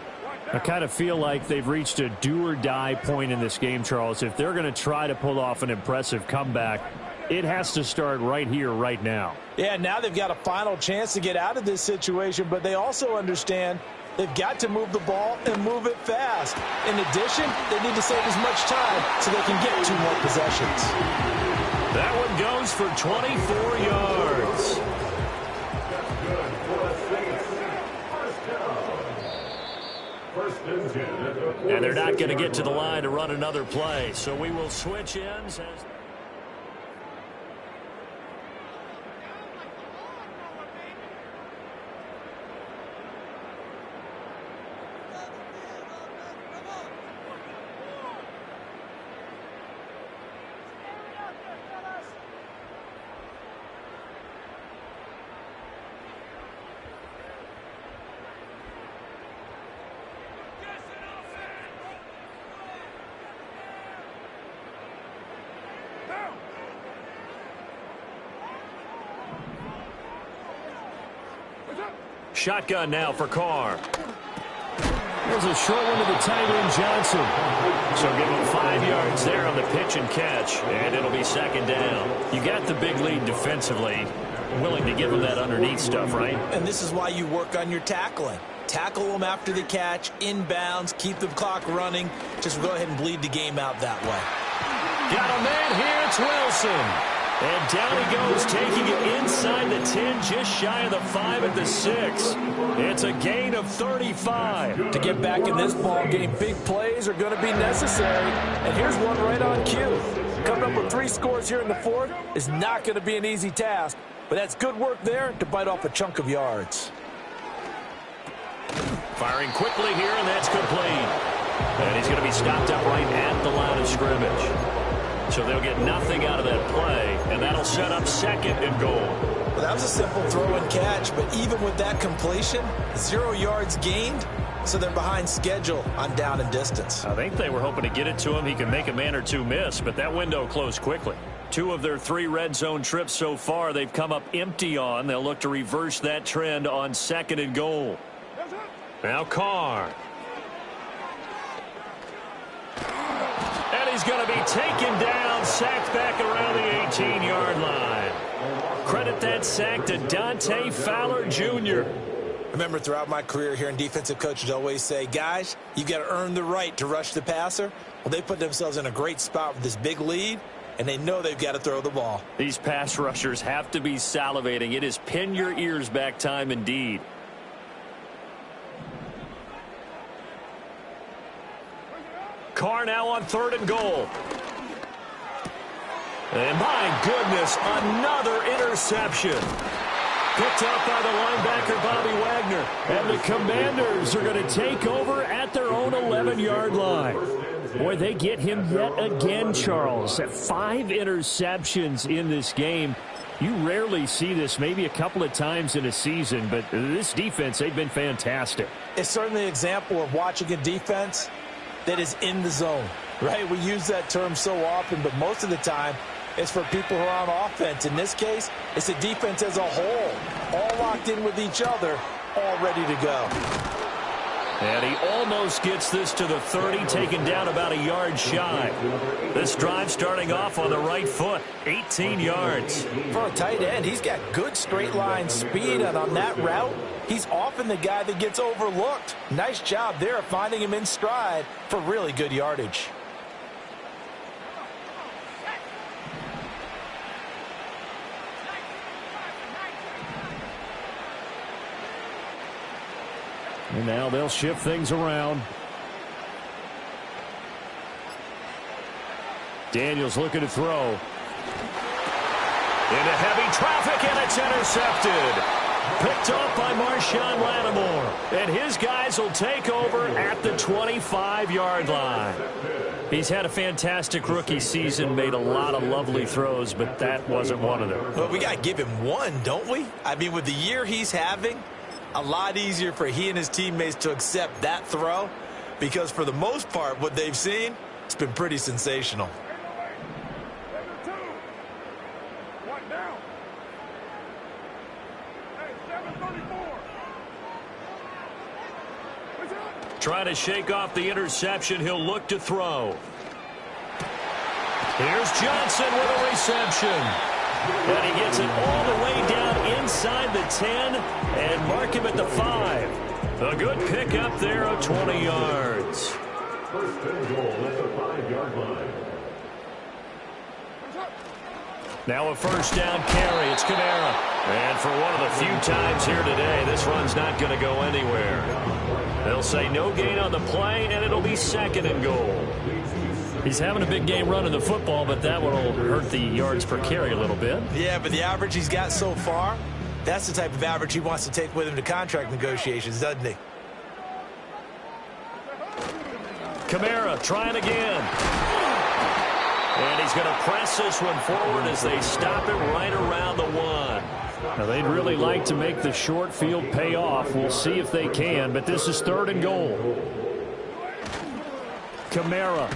E: I kind of feel like they've reached a do-or-die point in this game, Charles. If they're going to try to pull off an impressive comeback, it has to start right here, right now.
F: Yeah, now they've got a final chance to get out of this situation, but they also understand they've got to move the ball and move it fast. In addition, they need to save as much time so they can get 2 more possessions.
G: That one goes for 24 yards. And they're not going to get to the line to run another play, so we will switch ends as... Shotgun now for Carr.
E: There's a short one to the tight end, Johnson.
G: So give him 5 yards there on the pitch and catch, and it'll be 2nd down. You got the big lead defensively. Willing to give him that underneath stuff, right?
F: And this is why you work on your tackling. Tackle them after the catch, inbounds, keep the clock running. Just go ahead and bleed the game out that way.
G: Got a man here, it's Wilson. And down he goes, taking it inside the 10, just shy of the 5 at the 6. It's a gain of 35.
F: To get back in this ball game, big plays are going to be necessary. And here's one right on cue. Coming up with 3 scores here in the 4th is not going to be an easy task. But that's good work there to bite off a chunk of yards.
G: Firing quickly here, and that's complete. And he's going to be stopped up right at the line of scrimmage. So they'll get nothing out of that play, and that'll set up 2nd and goal.
F: Well, that was a simple throw and catch, but even with that completion, 0 yards gained, so they're behind schedule on down and distance.
G: I think they were hoping to get it to him. He could make a man or 2 miss, but that window closed quickly. 2 of their 3 red zone trips so far, they've come up empty on. They'll look to reverse that trend on 2nd and goal. Now Carr. And he's going to be taken down, sacked back around the 18-yard line. Credit that sack to Dante Fowler Jr.
F: Remember, throughout my career here in defensive coaches always say, guys, you got to earn the right to rush the passer. Well, they put themselves in a great spot with this big lead, and they know they've got to throw the ball.
G: These pass rushers have to be salivating. It is pin your ears back time indeed. Carr now on 3rd and goal. And my goodness, another interception. Picked up by the linebacker, Bobby Wagner. And the Commanders are going to take over at their own 11-yard line. Boy, they get him yet again, Charles. 5 interceptions in this game. You rarely see this, maybe a couple of times in a season, but this defense, they've been fantastic.
F: It's certainly an example of watching a defense that is in the zone, right? We use that term so often, but most of the time, it's for people who are on offense. In this case, it's the defense as a whole, all locked in with each other, all ready to go.
G: And he almost gets this to the 30, taken down about a yard shy. This drive starting off on the right foot, 18 yards.
F: For a tight end, he's got good straight line speed, and on that route, he's often the guy that gets overlooked. Nice job there of finding him in stride for really good yardage.
G: And now they'll shift things around. Daniels looking to throw. Into heavy traffic, and it's intercepted. Picked off by Marshawn Lattimore. And his guys will take over at the 25-yard line. He's had a fantastic rookie season, made a lot of lovely throws, but that wasn't one of them.
F: Well, we got to give him one, don't we? I mean, with the year he's having, a lot easier for he and his teammates to accept that throw, because for the most part, what they've seen, it's been pretty sensational.
G: Trying to shake off the interception. He'll look to throw. Here's Johnson with a reception. And he gets it all the way down inside the 10 and mark him at the 5. A good pick up there of 20 yards.
B: First and goal at the 5-yard line.
G: Now a first down carry. It's Kamara. And for one of the few times here today, this run's not going to go anywhere. They'll say no gain on the play, and it'll be 2nd and goal. He's having a big game running the football, but that one will hurt the yards per carry a little bit.
F: Yeah, but the average he's got so far, that's the type of average he wants to take with him to contract negotiations, doesn't he?
G: Kamara trying again. And he's going to press this one forward as they stop it right around the 1. Now, they'd really like to make the short field pay off. We'll see if they can, but this is 3rd and goal. Kamara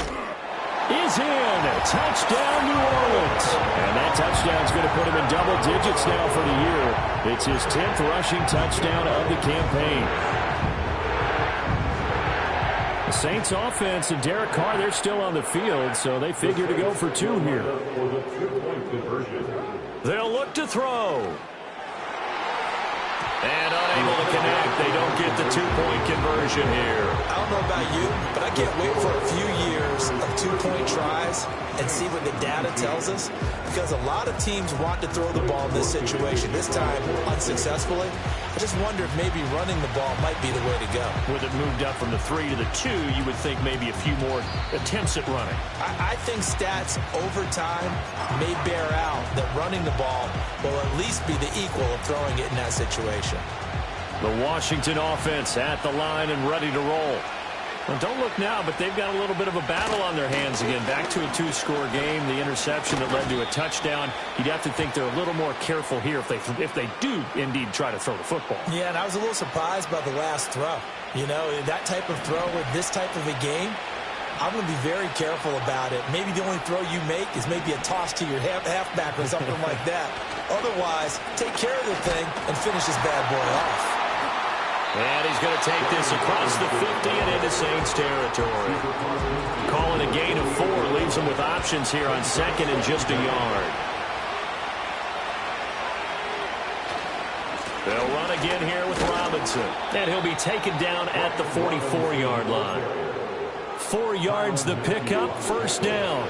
G: is in. Touchdown, New Orleans. And that touchdown's going to put him in double digits now for the year. It's his 10th rushing touchdown of the campaign. The Saints offense and Derek Carr, they're still on the field, so they figure to go for 2 here. They'll look to throw. And unable to connect. They don't get the 2-point conversion here.
F: I don't know about you, but I can't wait for a few years of 2-point tries and see what the data tells us, because a lot of teams want to throw the ball in this situation, this time unsuccessfully. I just wonder if maybe running the ball might be the way to go.
G: With it moved up from the 3 to the 2, you would think maybe a few more attempts at running.
F: I think stats over time may bear out that running the ball will at least be the equal of throwing it in that situation.
G: The Washington offense at the line and ready to roll. Well, don't look now, but they've got a little bit of a battle on their hands again. Back to a 2-score game. The interception that led to a touchdown. You'd have to think they're a little more careful here if they do indeed try to throw the football.
F: Yeah, and I was a little surprised by the last throw. You know, that type of throw with this type of a game, I'm going to be very careful about it. Maybe the only throw you make is maybe a toss to your halfback or something like that. Otherwise, take care of the thing and finish this bad boy off.
E: And he's going to take this across the 50 and into Saints territory. Calling a gain of 4, leaves him with options here on second and just a yard. They'll run again here with Robinson. And he'll be taken down at the 44-yard line. 4 yards the pickup, first down.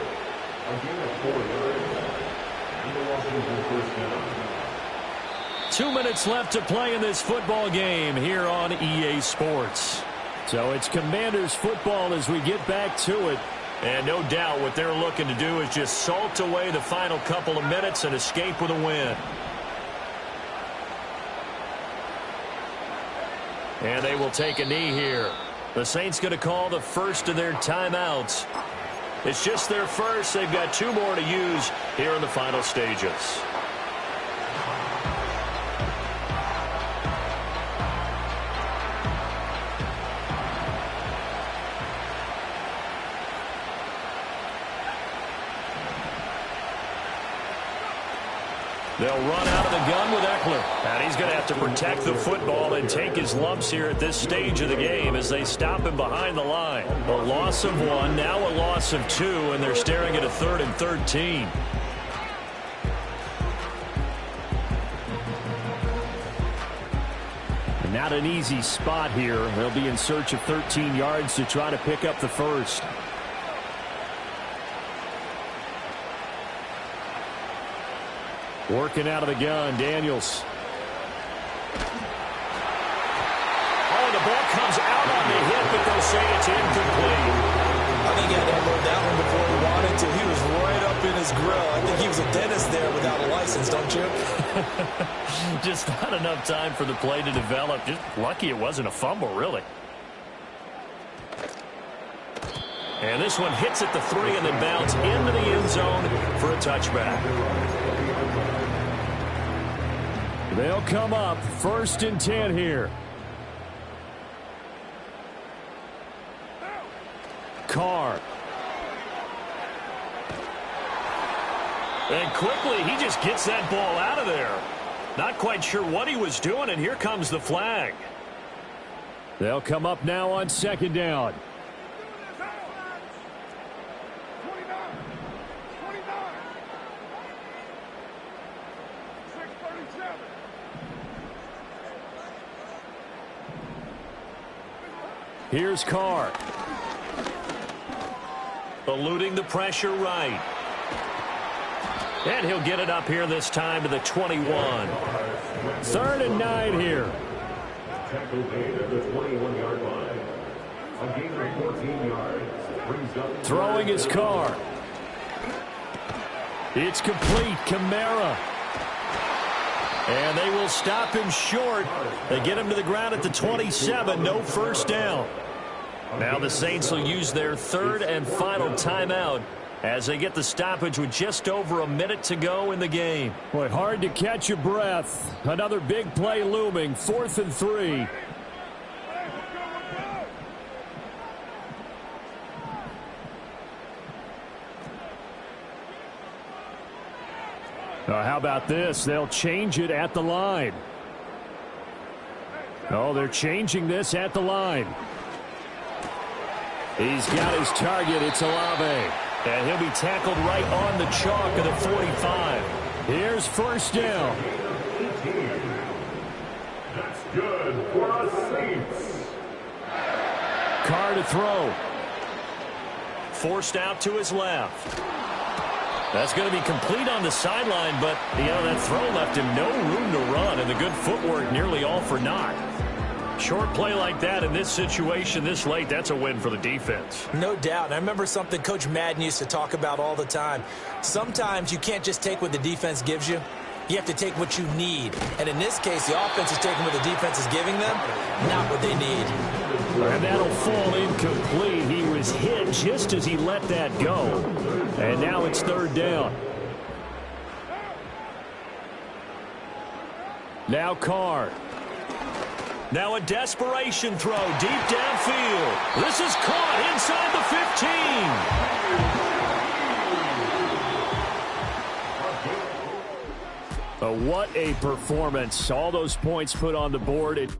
E: 2 minutes left to play in this football game here on EA Sports. So it's Commanders football as we get back to it. And no doubt what they're looking to do is just salt away the final couple of minutes and escape with a win. And they will take a knee here. The Saints going to call the first of their timeouts. It's just their first. They've got 2 more to use here in the final stages. They'll run out of the gun with Eckler. And he's going to have to protect the football and take his lumps here at this stage of the game as they stop him behind the line. A loss of 1, now a loss of 2, and they're staring at a 3rd and 13. And not an easy spot here. They'll be in search of 13 yards to try to pick up the first. Working out of the gun, Daniels. Oh, the ball comes out on the hit, but they'll say it's incomplete.
F: I think he had elbowed that one before he wanted to. He was right up in his grill. I think he was a dentist there without a license, don't you?
E: Just not enough time for the play to develop. Just lucky it wasn't a fumble, really. And this one hits at the 3 and then bounds into the end zone for a touchback. They'll come up 1st and 10 here. Carr. And quickly, he just gets that ball out of there. Not quite sure what he was doing, and here comes the flag. They'll come up now on 2nd down. Here's Carr. Eluding the pressure right. And he'll get it up here this time to the 21. 3rd and 9 here.
B: Tackle made at the 21-yard line. A gain of 14 yards. Brings up
E: throwing his Carr. It's complete. Kamara. And they will stop him short. They get him to the ground at the 27. No first down. Now the Saints will use their 3rd and final timeout as they get the stoppage with just over a minute to go in the game. Boy, hard to catch your breath. Another big play looming. 4th and 3. How about this? They'll change it at the line. Oh, they're changing this at the line. He's got his target. It's Olave. And he'll be tackled right on the chalk of the 45. Here's first down.
B: That's good for the Saints.
E: Carr to throw. Forced out to his left. That's going to be complete on the sideline, but, that throw left him no room to run, and the good footwork nearly all for naught. Short play like that in this situation this late, that's a win for the defense.
F: No doubt. And I remember something Coach Madden used to talk about all the time. Sometimes you can't just take what the defense gives you. You have to take what you need. And in this case, the offense is taking what the defense is giving them, not what they need.
E: And that'll fall incomplete. He was hit just as he let that go. And now it's 3rd down. Now Carr. Now a desperation throw deep downfield. This is caught inside the 15. What a performance. All those points put on the board.